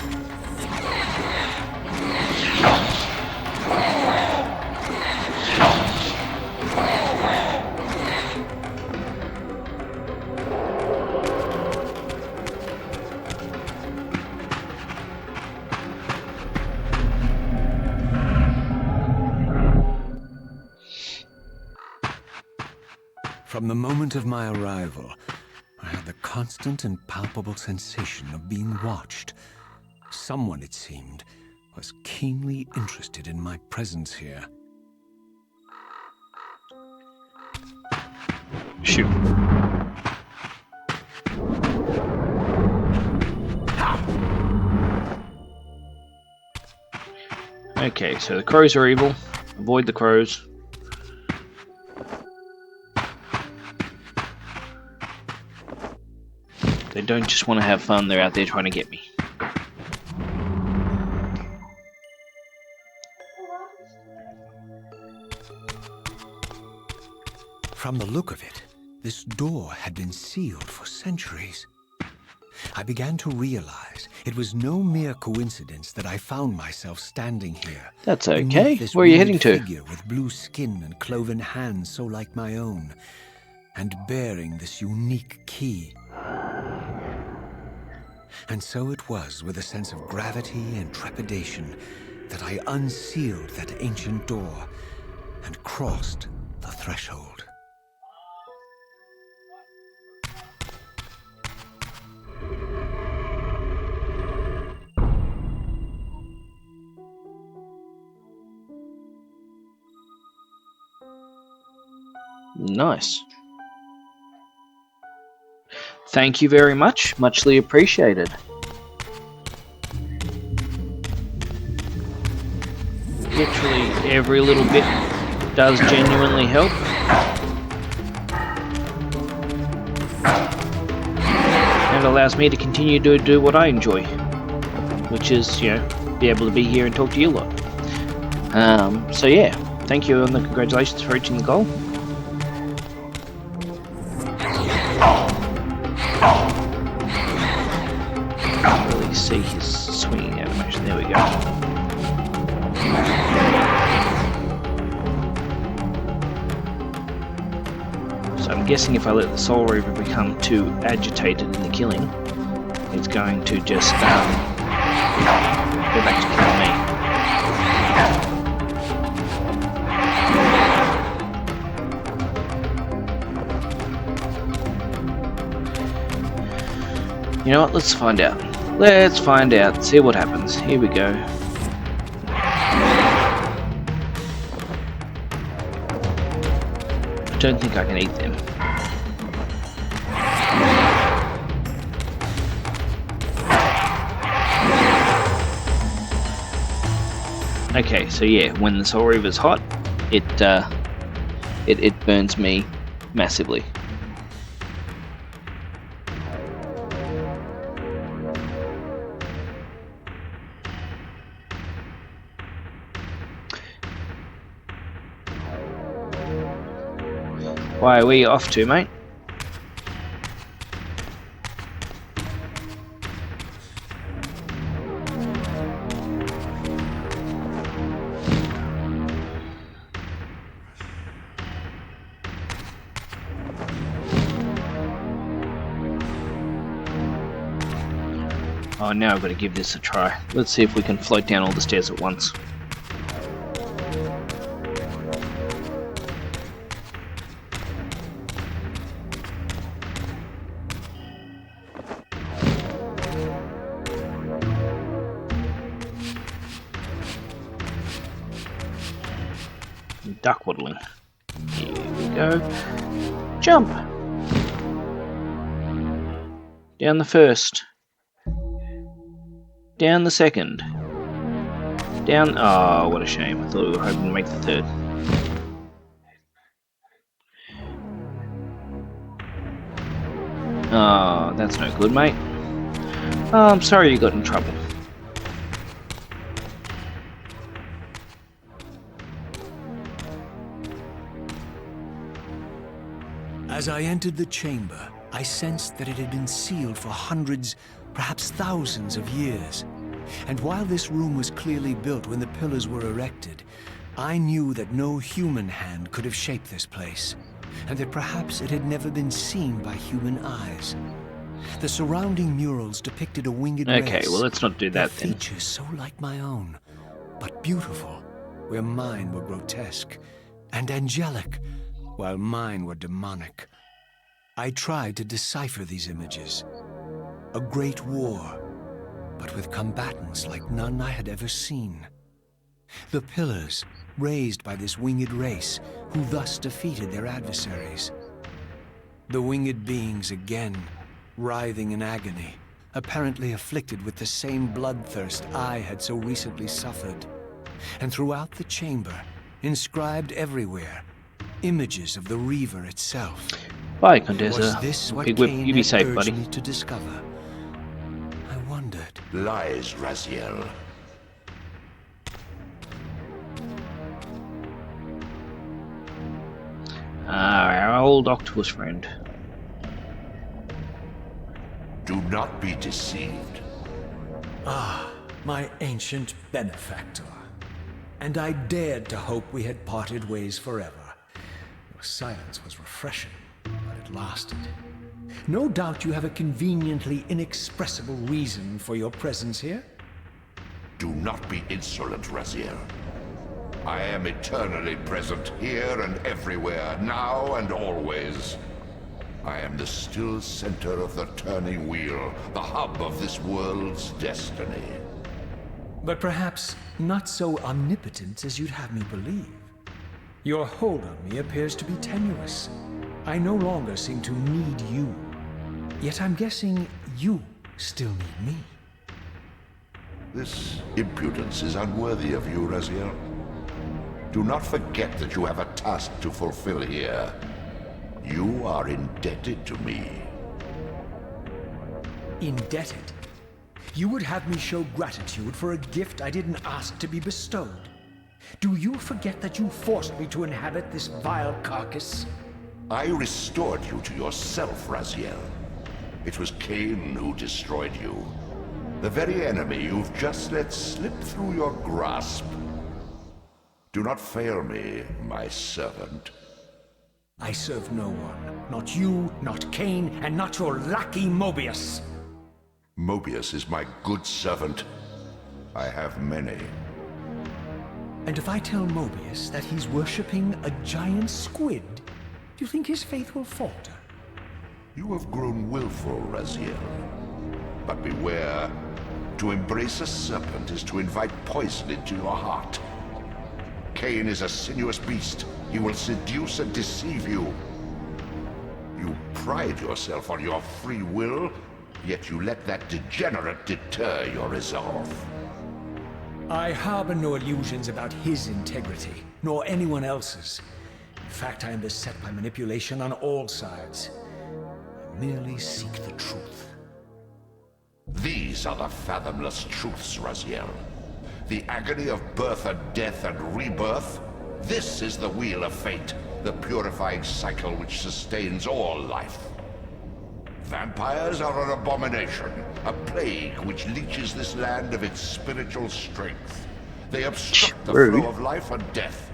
From the moment of my arrival, I had the constant and palpable sensation of being watched. Someone, it seemed, was keenly interested in my presence here. Shoot. Okay, so the crows are evil. Avoid the crows. don't just want to have fun, they're out there trying to get me. From the look of it, this door had been sealed for centuries. I began to realize it was no mere coincidence that I found myself standing here. That's okay. beneath this Where are you winged heading to? Figure with blue skin and cloven hands so like my own, and bearing this unique key. And so it was with a sense of gravity and trepidation that I unsealed that ancient door and crossed the threshold. Nice. Thank you very much. Muchly appreciated. Literally every little bit does genuinely help. And allows me to continue to do what I enjoy, which is, you know, be able to be here and talk to you lot. So yeah, thank you and congratulations for reaching the goal. Really see his swinging animation. There we go. So I'm guessing if I let the Soul Reaver become too agitated in the killing, it's going to just go back to killing me. You know what, let's find out. Let's find out, see what happens. Here we go. I don't think I can eat them. Okay, so yeah, when the Soul Reaver's hot, it burns me massively. Why are we off to, mate? Oh, now I've got to give this a try. Let's see if we can float down all the stairs at once. Duck waddling. Here we go. Jump! Down the first. Down the second. Down... Oh, what a shame. I thought we were hoping to make the third. Oh, that's no good, mate. Oh, I'm sorry you got in trouble. As I entered the chamber, I sensed that it had been sealed for hundreds, perhaps thousands of years. And while this room was clearly built when the pillars were erected, I knew that no human hand could have shaped this place, and that perhaps it had never been seen by human eyes. The surrounding murals depicted a winged race. Okay, well, let's not do that then. Features so like my own, but beautiful, where mine were grotesque, and angelic, while mine were demonic. I tried to decipher these images. A great war, but with combatants like none I had ever seen. The pillars, raised by this winged race, who thus defeated their adversaries. The winged beings again, writhing in agony, apparently afflicted with the same bloodthirst I had so recently suffered. And throughout the chamber, inscribed everywhere, images of the Reaver itself. Bye, Was Condesa. this what Big Whip, Cain you be had safe, urged buddy. me to discover? I wondered. Lies, Raziel. Ah, our old octopus friend. Do not be deceived. My ancient benefactor. And I dared to hope we had parted ways forever. Your silence was refreshing, but it lasted. No doubt you have a conveniently inexpressible reason for your presence here. Do not be insolent, Raziel. I am eternally present here and everywhere, now and always. I am the still center of the turning wheel, the hub of this world's destiny. But perhaps not so omnipotent as you'd have me believe. Your hold on me appears to be tenuous. I no longer seem to need you. Yet I'm guessing you still need me. This impudence is unworthy of you, Raziel. Do not forget that you have a task to fulfill here. You are indebted to me. Indebted? You would have me show gratitude for a gift I didn't ask to be bestowed. Do you forget that you forced me to inhabit this vile carcass? I restored you to yourself, Raziel. It was Cain who destroyed you. The very enemy you've just let slip through your grasp. Do not fail me, my servant. I serve no one. Not you, not Cain, and not your lackey Mobius. Mobius is my good servant. I have many. And if I tell Mobius that he's worshipping a giant squid, do you think his faith will falter? You have grown willful, Raziel. But beware. To embrace a serpent is to invite poison into your heart. Cain is a sinuous beast. He will seduce and deceive you. You pride yourself on your free will, yet you let that degenerate deter your resolve. I harbor no illusions about his integrity, nor anyone else's. In fact, I am beset by manipulation on all sides. I merely seek the truth. These are the fathomless truths, Raziel. The agony of birth and death and rebirth. This is the wheel of fate, the purifying cycle which sustains all life. Vampires are an abomination, a plague which leeches this land of its spiritual strength. They obstruct the Rude. flow of life and death.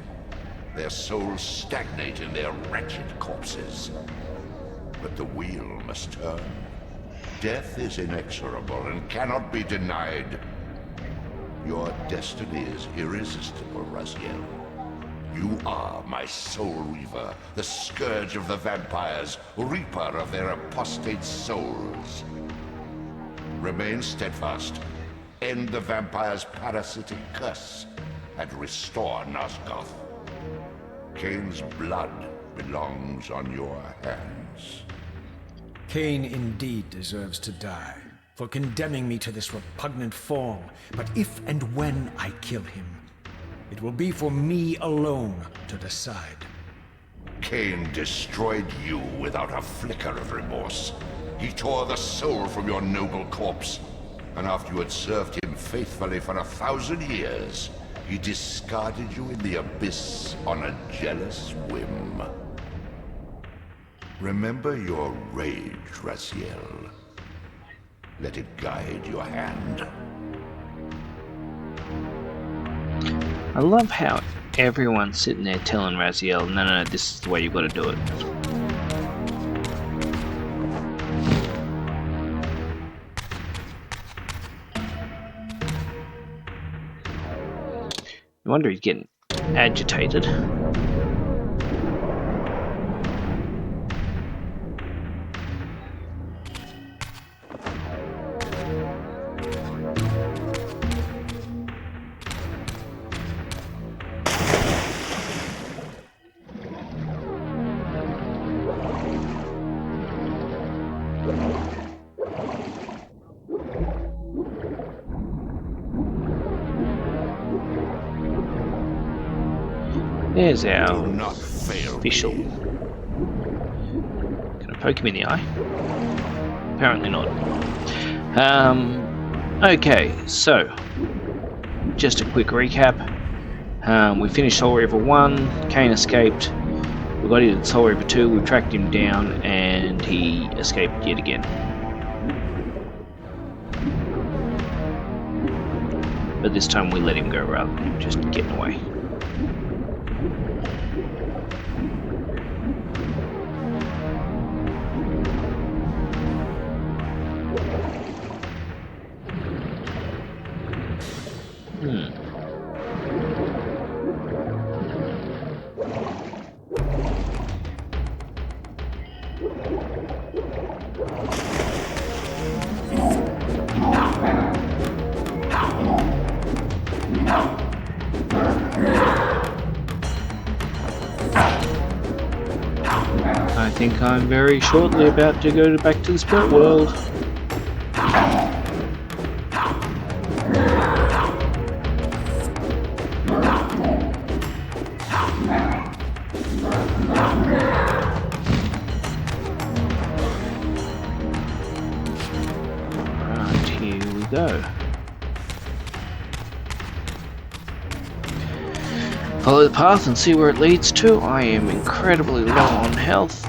Their souls stagnate in their wretched corpses. But the wheel must turn. Death is inexorable and cannot be denied. Your destiny is irresistible, Raziel. You are my Soul Reaver, the scourge of the vampires, reaper of their apostate souls. Remain steadfast, end the vampire's parasitic curse, and restore Nosgoth. Cain's blood belongs on your hands. Cain indeed deserves to die for condemning me to this repugnant form. But if and when I kill him, it will be for me alone to decide. Cain destroyed you without a flicker of remorse. He tore the soul from your noble corpse, and after you had served him faithfully for 1,000 years, he discarded you in the abyss on a jealous whim. Remember your rage, Raziel. Let it guide your hand. I love how everyone's sitting there telling Raziel, no, this is the way you've got to do it. No wonder he's getting agitated. There's our Do not fail official me. poke him in the eye? Apparently not. Okay, so just a quick recap. We finished Soul Reaver 1, Kane escaped, we got into Soul Reaver 2, we tracked him down, and he escaped yet again. But this time we let him go rather than just getting away. I think I'm very shortly about to go back to the spirit world. Right, here we go. Follow the path and see where it leads to. I am incredibly low on health.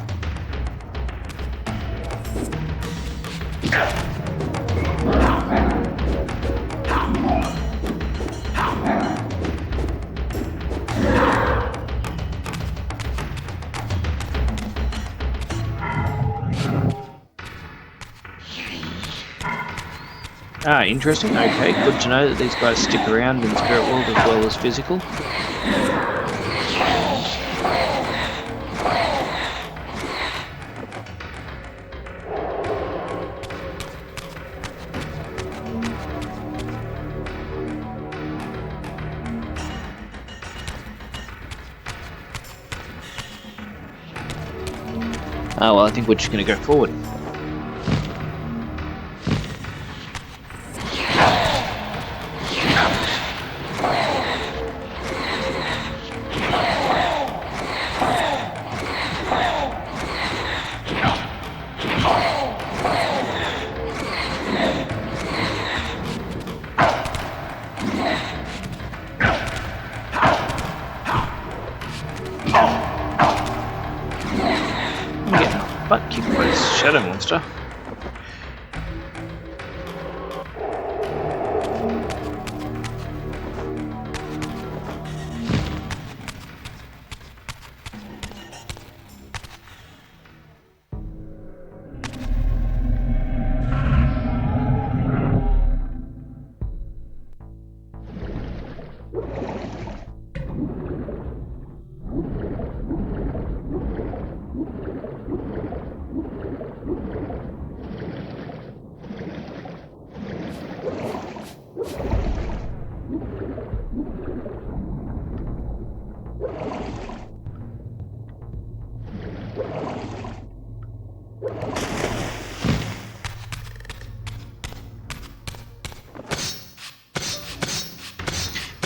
Ah, interesting. Okay, good to know that these guys stick around in the spirit world as well as physical. Oh, well, I think we're just going to go forward. Butt kick by this shadow monster.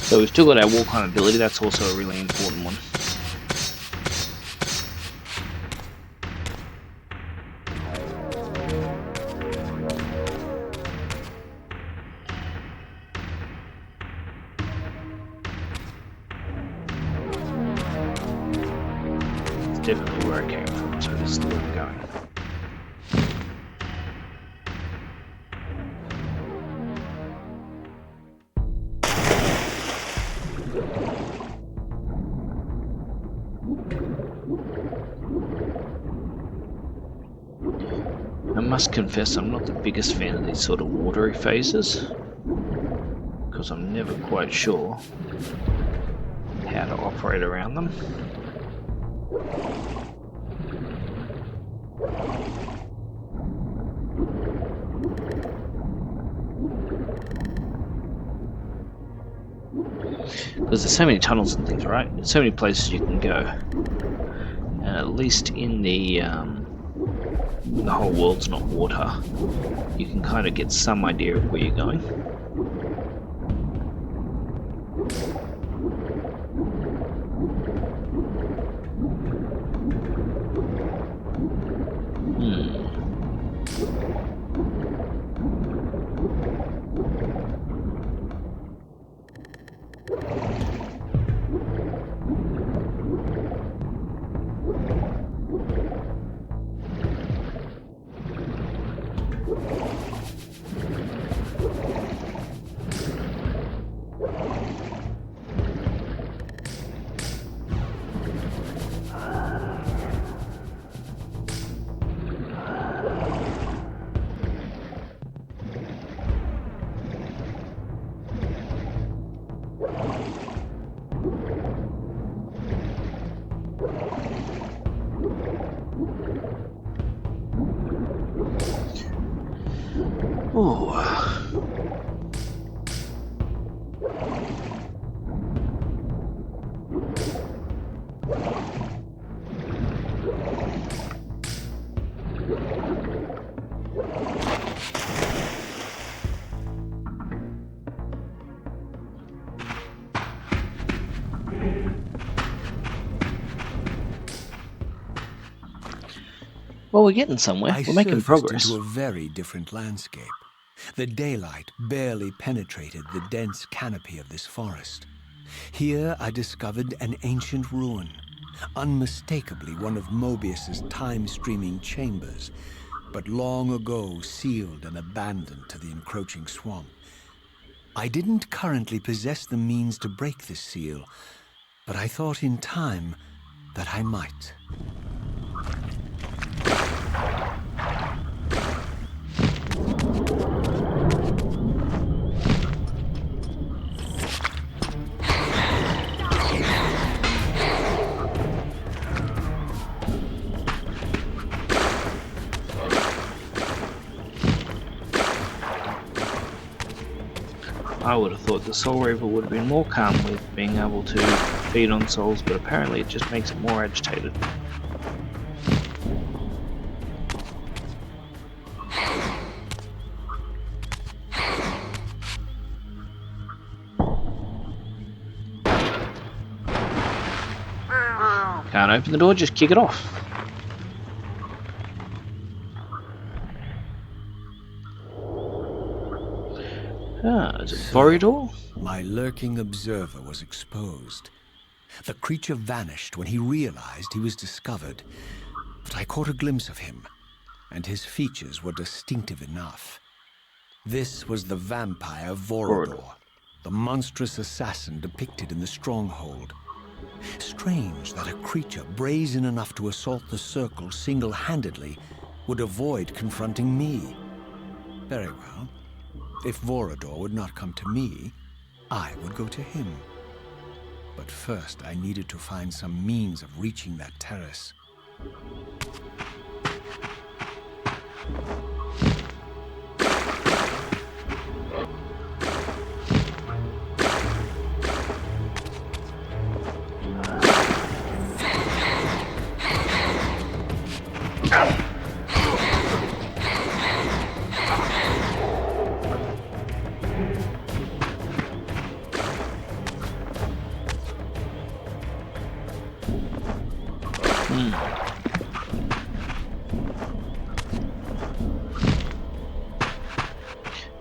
So we've still got our walk on ability, that's also a really important one. It's definitely where I came from, so this is where I'm going. I must confess I'm not the biggest fan of these sort of watery phases, because I'm never quite sure how to operate around them. Because there's so many tunnels and things, right? There's so many places you can go. And at least in the whole world's not water, you can kind of get some idea of where you're going. Well, we're getting somewhere. I We're making surfaced progress. into a very different landscape. The daylight barely penetrated the dense canopy of this forest. Here I discovered an ancient ruin, unmistakably one of Mobius's time-streaming chambers, but long ago sealed and abandoned to the encroaching swamp. I didn't currently possess the means to break this seal, but I thought in time that I might. I would have thought the Soul Reaver would have been more calm with being able to feed on souls, but apparently it just makes it more agitated. Can't open the door, just kick it off. Ah, is it Voridor? My lurking observer was exposed. The creature vanished when he realized he was discovered, but I caught a glimpse of him, and his features were distinctive enough. This was the vampire Voridor, the monstrous assassin depicted in the stronghold. Strange that a creature brazen enough to assault the circle single-handedly would avoid confronting me. Very well. If Voridor would not come to me, I would go to him. But first, I needed to find some means of reaching that terrace.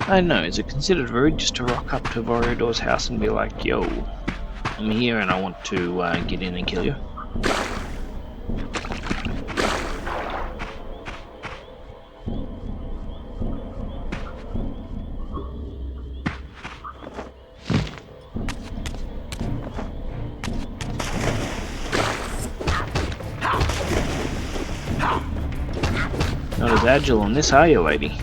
I don't know, is it considered rude just to rock up to Voridor's house and be like, yo, I'm here and I want to get in and kill you? Not as agile on this, are you, lady?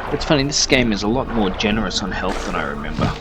It's funny, this game is a lot more generous on health than I remember.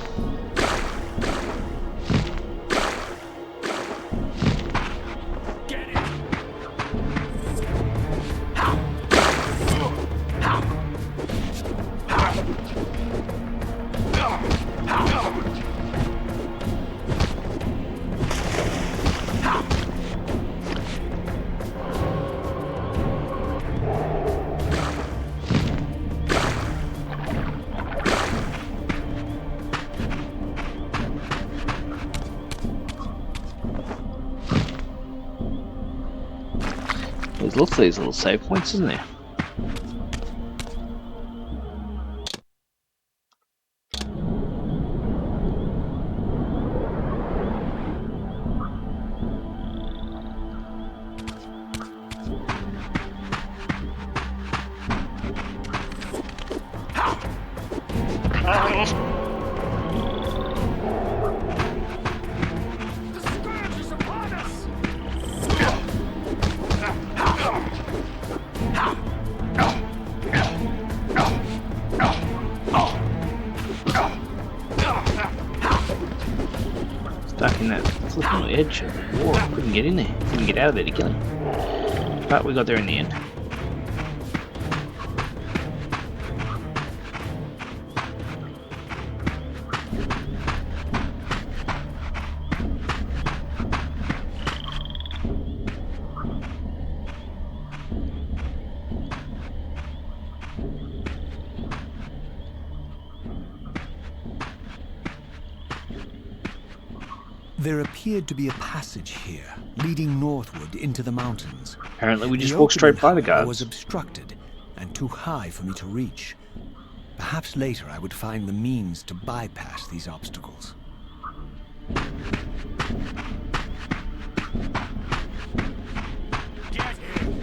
There's lots of these little save points, isn't there? The scourge is upon us! Stuck in that flipping edge of the wall. Couldn't get in there. Couldn't get out of there to kill him. But we got there in the end. There appeared to be a passage here, leading northward into the mountains. Apparently we just The walked straight by the opening, however, was guards. obstructed and too high for me to reach. Perhaps later I would find the means to bypass these obstacles. Get him!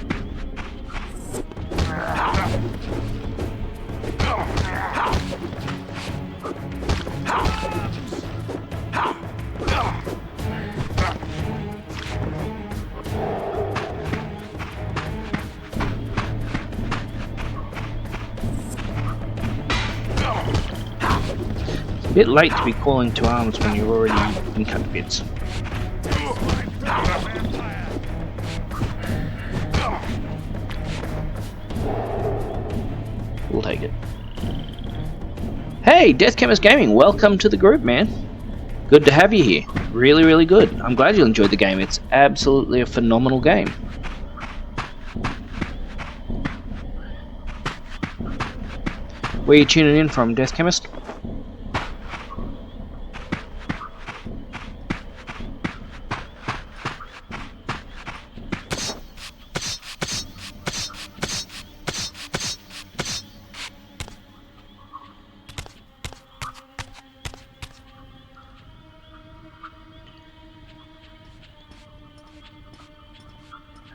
A bit late to be calling to arms when you've already been cut to bits. We'll take it. Hey, Death Chemist Gaming, welcome to the group, man. Good to have you here. Really, really good. I'm glad you enjoyed the game. It's absolutely a phenomenal game. Where are you tuning in from, Death Chemist?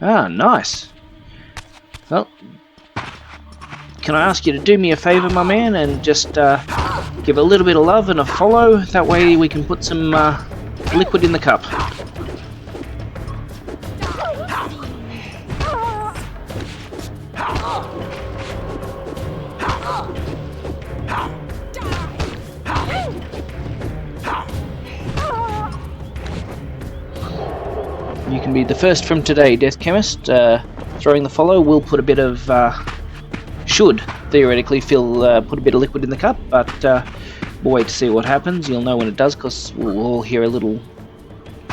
Ah, nice. Well, can I ask you to do me a favour, my man, and just give a little bit of love and a follow? That way we can put some liquid in the cup. You can be the first from today, Death Chemist. Throwing the follow will put a bit of... should theoretically put a bit of liquid in the cup, but we'll wait to see what happens. You'll know when it does, because we'll all hear a little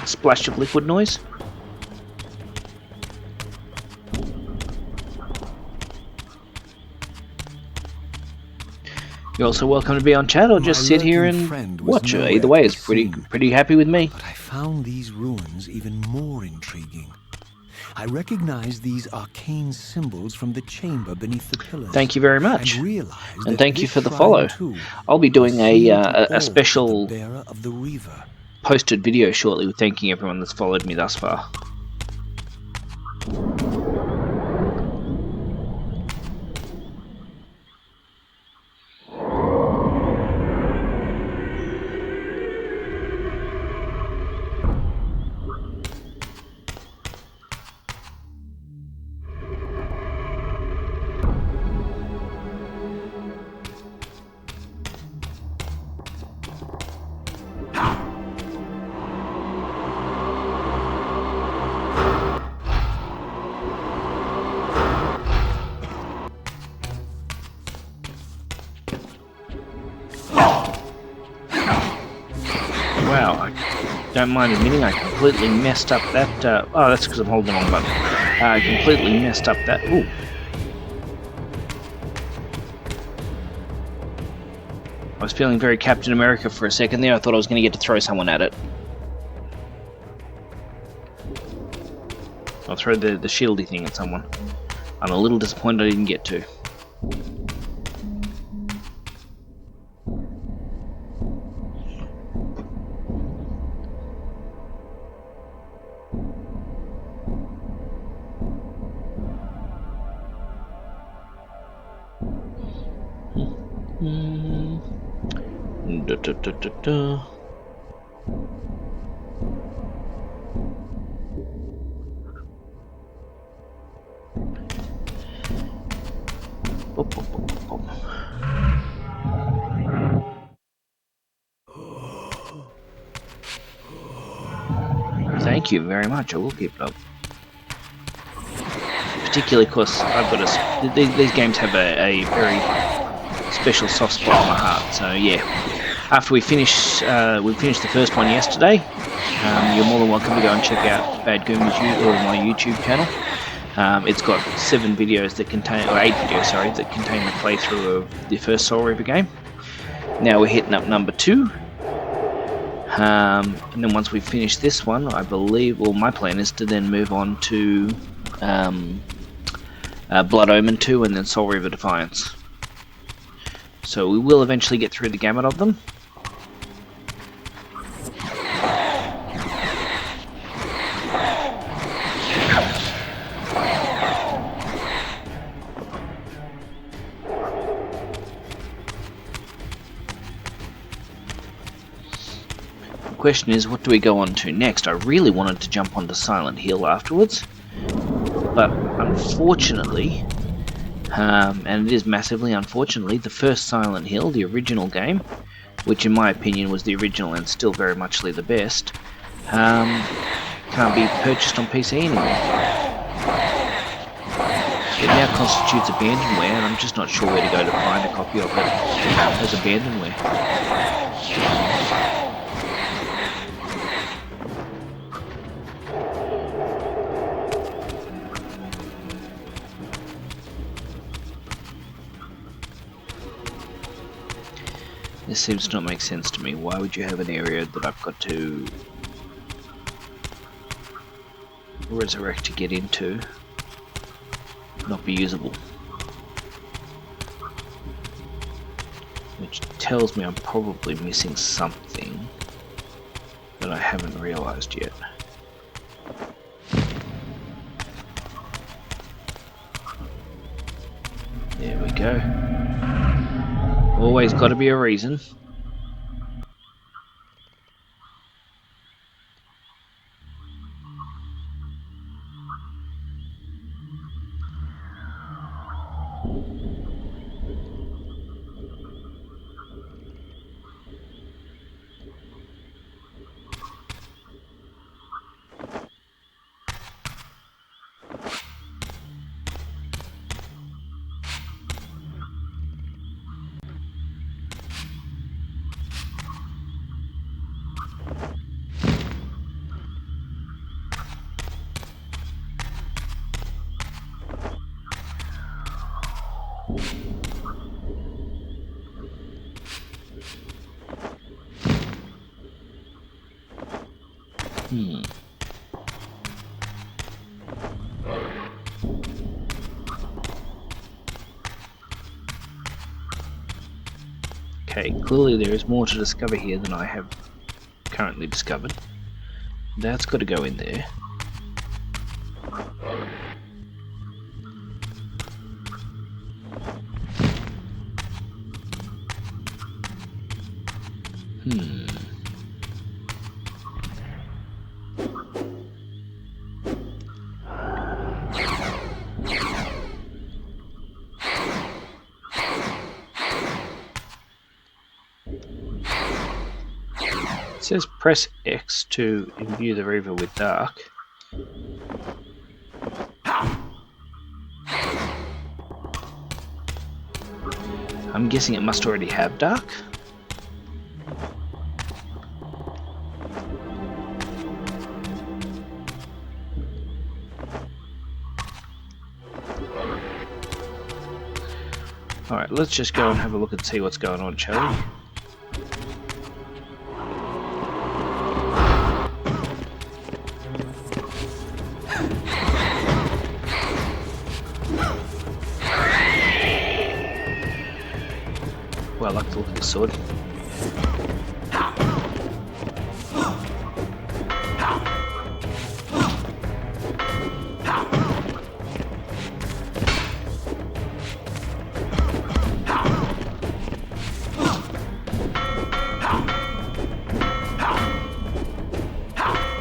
splash of liquid noise. You're also welcome to be on chat or just sit here and watch it. Either way, it's pretty happy with me. But I found these ruins even more intriguing. I recognized these arcane symbols from the chamber beneath the pillars. Thank you very much, and thank you for the this follow. shrine, too, I'll be doing was sealed to a all special but the bearer of the Reaver. posted video shortly with thanking everyone that's followed me thus far. Wow, I don't mind admitting I completely messed up that... oh, that's because I'm holding the wrong button. I completely messed up that... Ooh. I was feeling very Captain America for a second there. I thought I was going to get to throw someone at it. I'll throw the shieldy thing at someone. I'm a little disappointed I didn't get to. Da, da, da, da, da. Boop, boop, boop, boop, boop. Thank you very much. I will keep it up. Particularly because I've got a... These games have a very special soft spot in my heart. So yeah. After we finished the first one yesterday, you're more than welcome to go and check out Bad Goomer's my YouTube channel. It's got 7 videos that contain, or 8 videos, sorry, that contain the playthrough of the first Soul Reaver game. Now we're hitting up number 2. And then once we finish this one, I believe, well, my plan is to then move on to Blood Omen 2 and then Soul Reaver Defiance. So we will eventually get through the gamut of them. The question is, what do we go on to next? I really wanted to jump onto Silent Hill afterwards, but unfortunately, and it is massively unfortunately, the first Silent Hill, the original game, which in my opinion was the original and still very muchly the best, can't be purchased on PC anymore. It now constitutes abandonware, and I'm just not sure where to go to find a copy of it as abandonware. This seems to not make sense to me. Why would you have an area that I've got to resurrect to get into not be usable? Which tells me I'm probably missing something that I haven't realized yet. There we go. Always got to be a reason. Okay, clearly there is more to discover here than I have currently discovered. That's got to go in there. It says press X to imbue the Reaver with dark. I'm guessing it must already have dark. Alright, let's just go and have a look and see what's going on, shall we? Well, I like the look of the sword.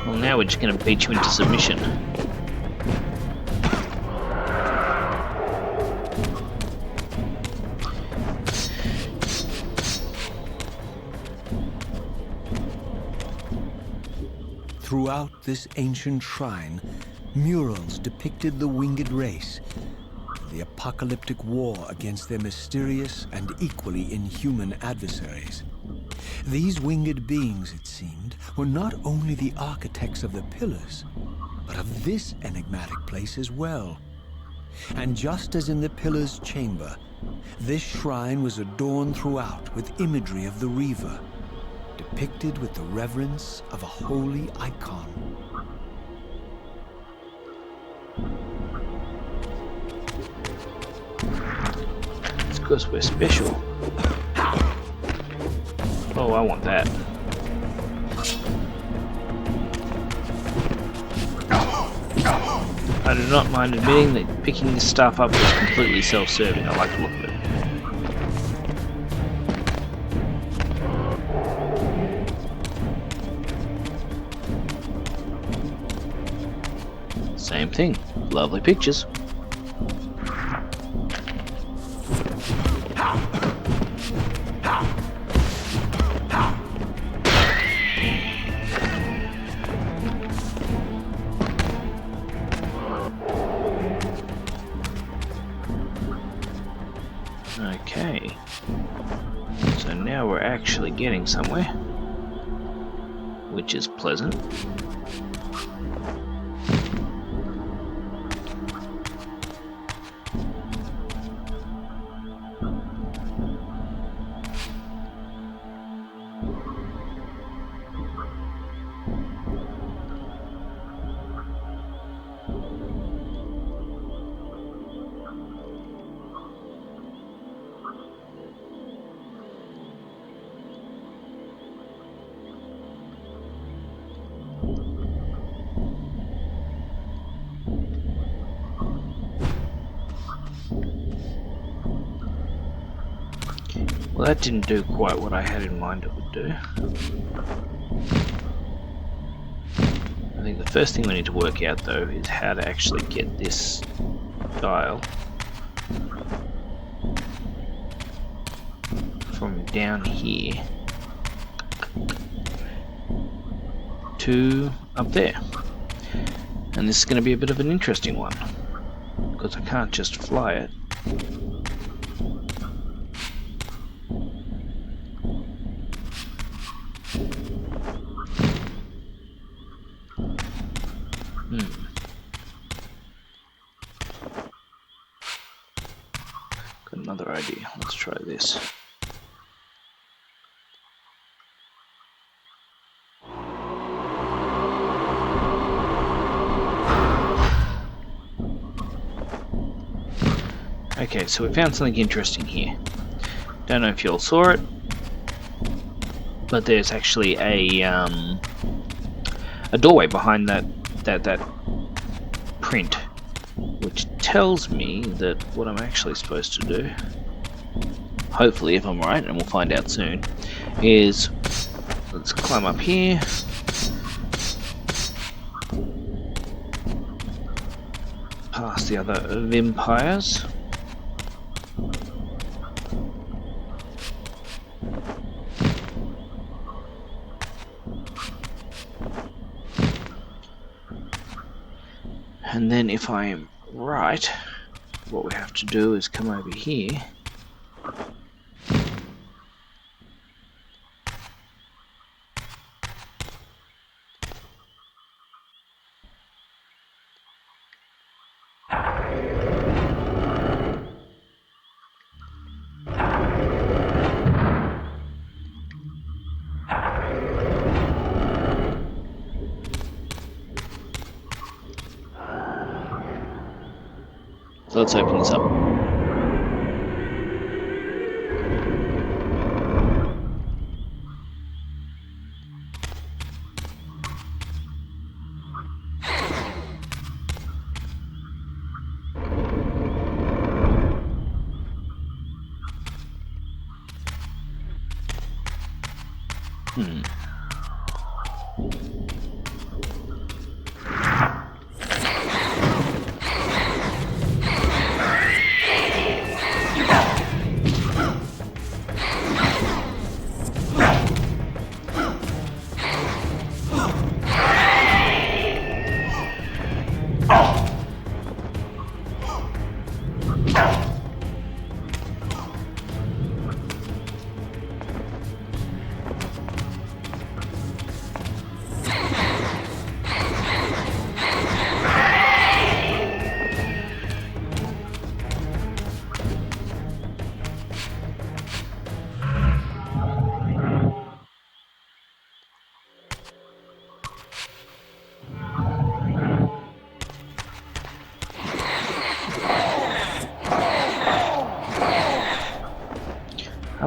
Well, now we're just going to beat you into submission. Throughout this ancient shrine, murals depicted the winged race, the apocalyptic war against their mysterious and equally inhuman adversaries. These winged beings, it seemed, were not only the architects of the pillars, but of this enigmatic place as well. And just as in the pillar's chamber, this shrine was adorned throughout with imagery of the Reaver. depicted with the reverence of a holy icon. It's because we're special. Oh, I want that. I do not mind admitting that picking this stuff up is completely self-serving. I like the look of it. Same thing. Lovely pictures. Okay, so now we're actually getting somewhere, which is pleasant. Well, that didn't do quite what I had in mind it would do. I think the first thing we need to work out though is how to actually get this dial from down here to up there. And this is going to be a bit of an interesting one, because I can't just fly it. Got another idea. Let's try this. Okay, so we found something interesting here. Don't know if you all saw it, but there's actually a doorway behind that print, which tells me that what I'm actually supposed to do, hopefully if I'm right, and we'll find out soon, is let's climb up here. Past the other vampires. And then if I am right, what we have to do is come over here. So let's open this up.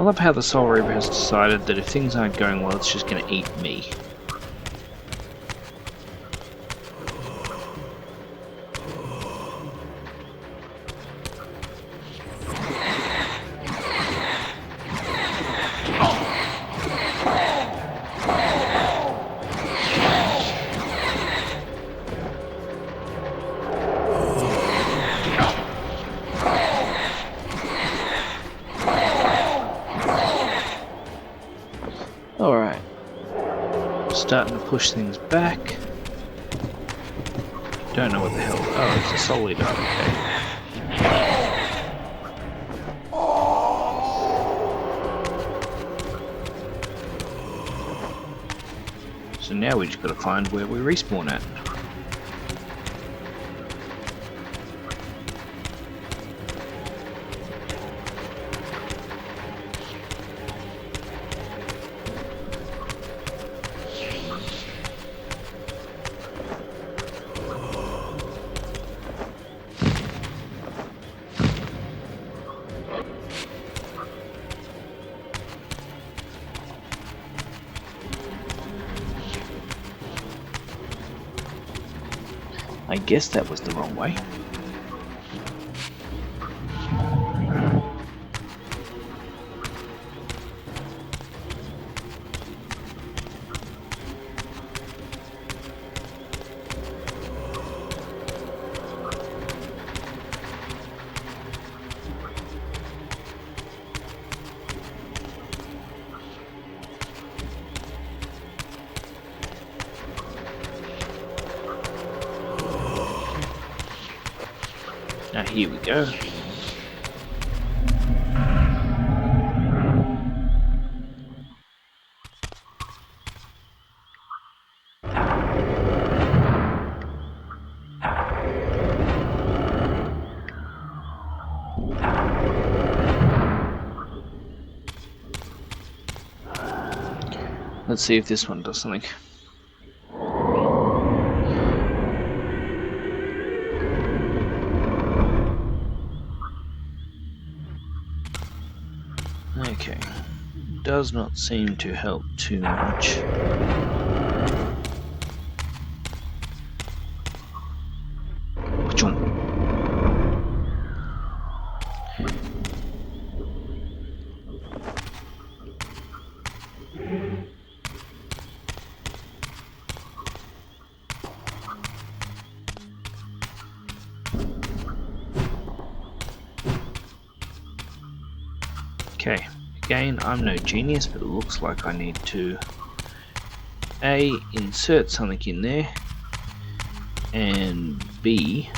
love how the Soul Reaver has decided that if things aren't going well, it's just going to eat me. Alright, starting to push things back. Don't know what the hell. Oh, it's a Soul Reaver. Okay. So now we just got to find where we respawn at. I guess that was the wrong way. Now here we go. Let's see if this one does something. Okay, does not seem to help too much. Okay, again, I'm no genius, but it looks like I need to A, insert something in there, and B,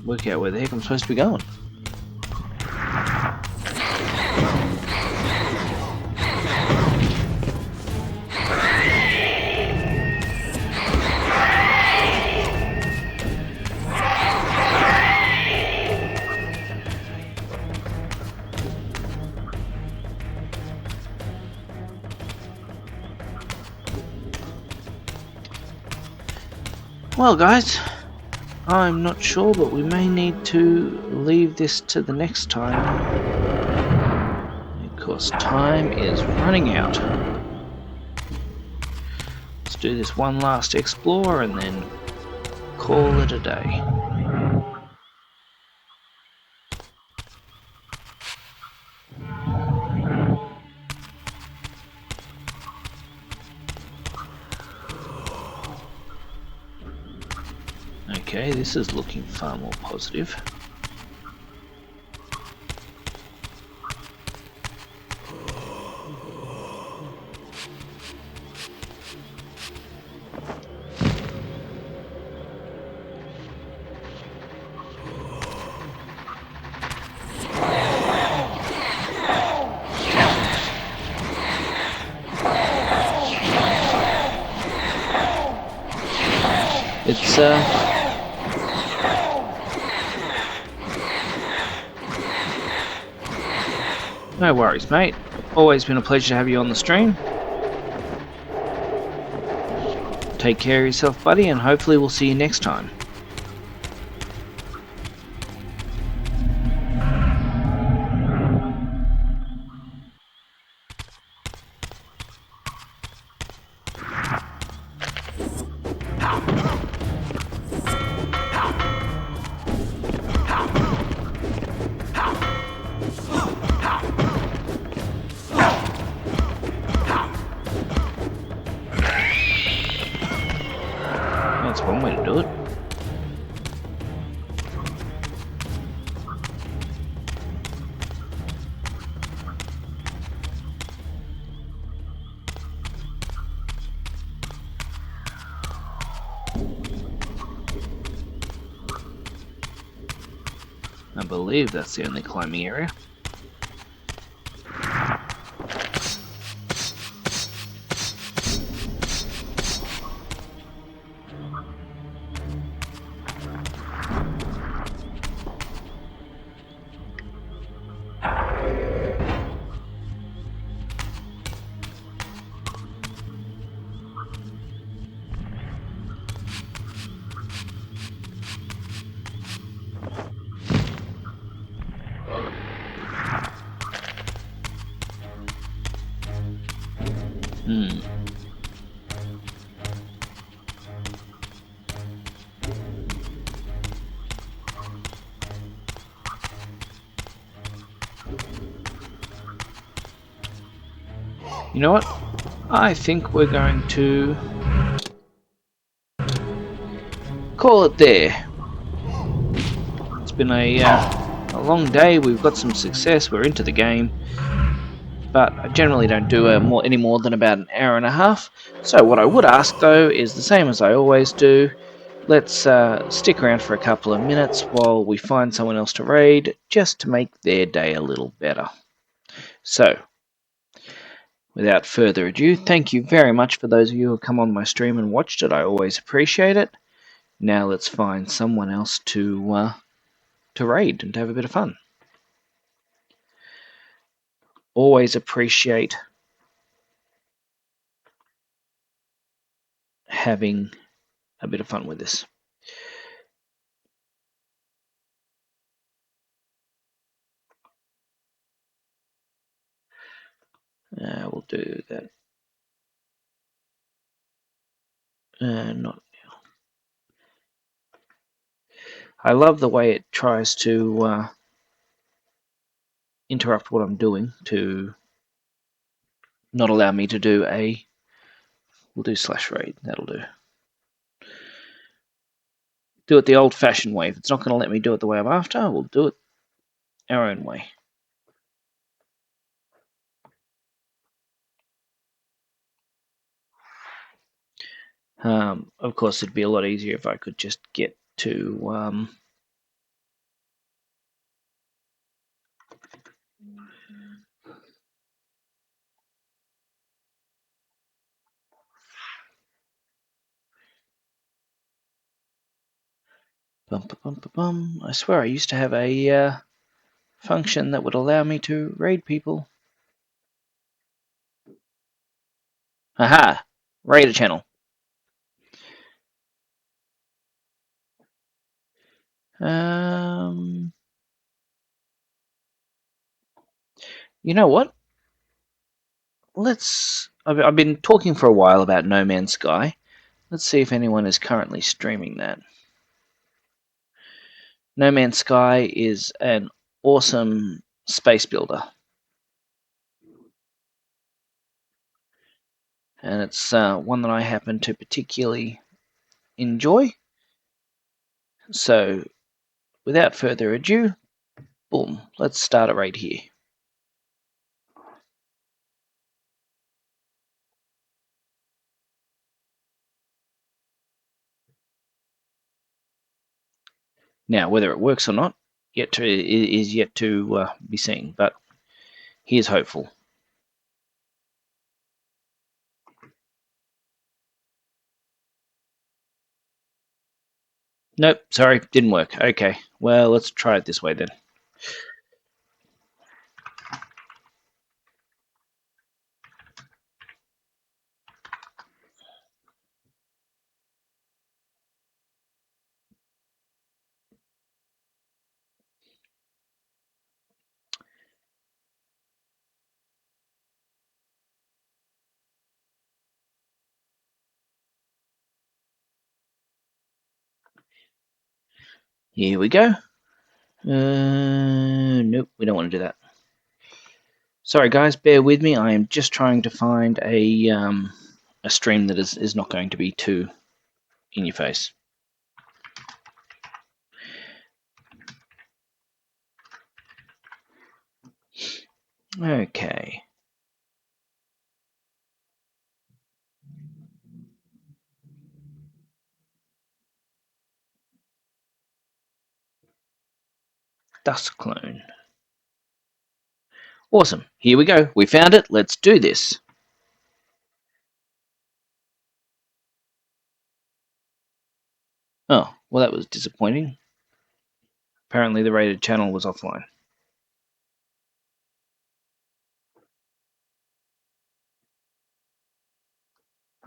work out where the heck I'm supposed to be going. Well guys, I'm not sure, but we may need to leave this to the next time, because time is running out. Let's do this one last explore and then call it a day. Okay, this is looking far more positive. It's no worries, mate. Always been a pleasure to have you on the stream. Take care of yourself, buddy, and hopefully we'll see you next time. That's one way to do it. I believe that's the only climbing area. You know what? I think we're going to call it there. It's been a long day. We've got some success. We're into the game, but I generally don't do any more than about an hour and a half. So what I would ask though is the same as I always do. Let's stick around for a couple of minutes while we find someone else to raid, just to make their day a little better. So, without further ado, thank you very much for those of you who have come on my stream and watched it. I always appreciate it. Now let's find someone else to raid and to have a bit of fun. Always appreciate having a bit of fun with this. We'll do that. Not. I love the way it tries to interrupt what I'm doing to not allow me to do a. We'll do slash raid. That'll do. Do it the old-fashioned way. If it's not going to let me do it the way I'm after, we'll do it our own way. Of course, it'd be a lot easier if I could just get to I swear I used to have a function that would allow me to raid people. Aha! Raid a channel. You know what? I've been talking for a while about No Man's Sky. Let's see if anyone is currently streaming that. No Man's Sky is an awesome space builder. And it's one that I happen to particularly enjoy. So, without further ado, boom, let's start it right here. Now, whether it works or not, is yet to be seen, but here's hopeful. Nope, sorry, didn't work. Okay, well, let's try it this way then. Here we go. Nope, we don't want to do that. Sorry guys, bear with me. I am just trying to find a stream that is not going to be too in your face. Okay. Dust clone. Awesome. Here we go. We found it. Let's do this. Oh, well, that was disappointing. Apparently, the rated channel was offline.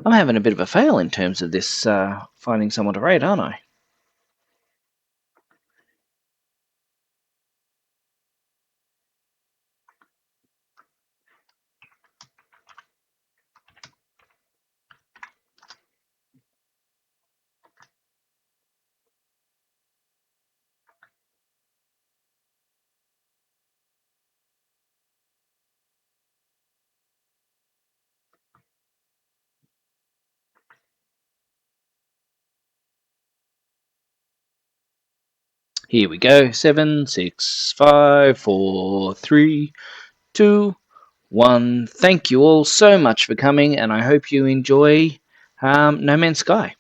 I'm having a bit of a fail in terms of this finding someone to raid, aren't I? Here we go. 7, 6, 5, 4, 3, 2, 1. Thank you all so much for coming, and I hope you enjoy No Man's Sky.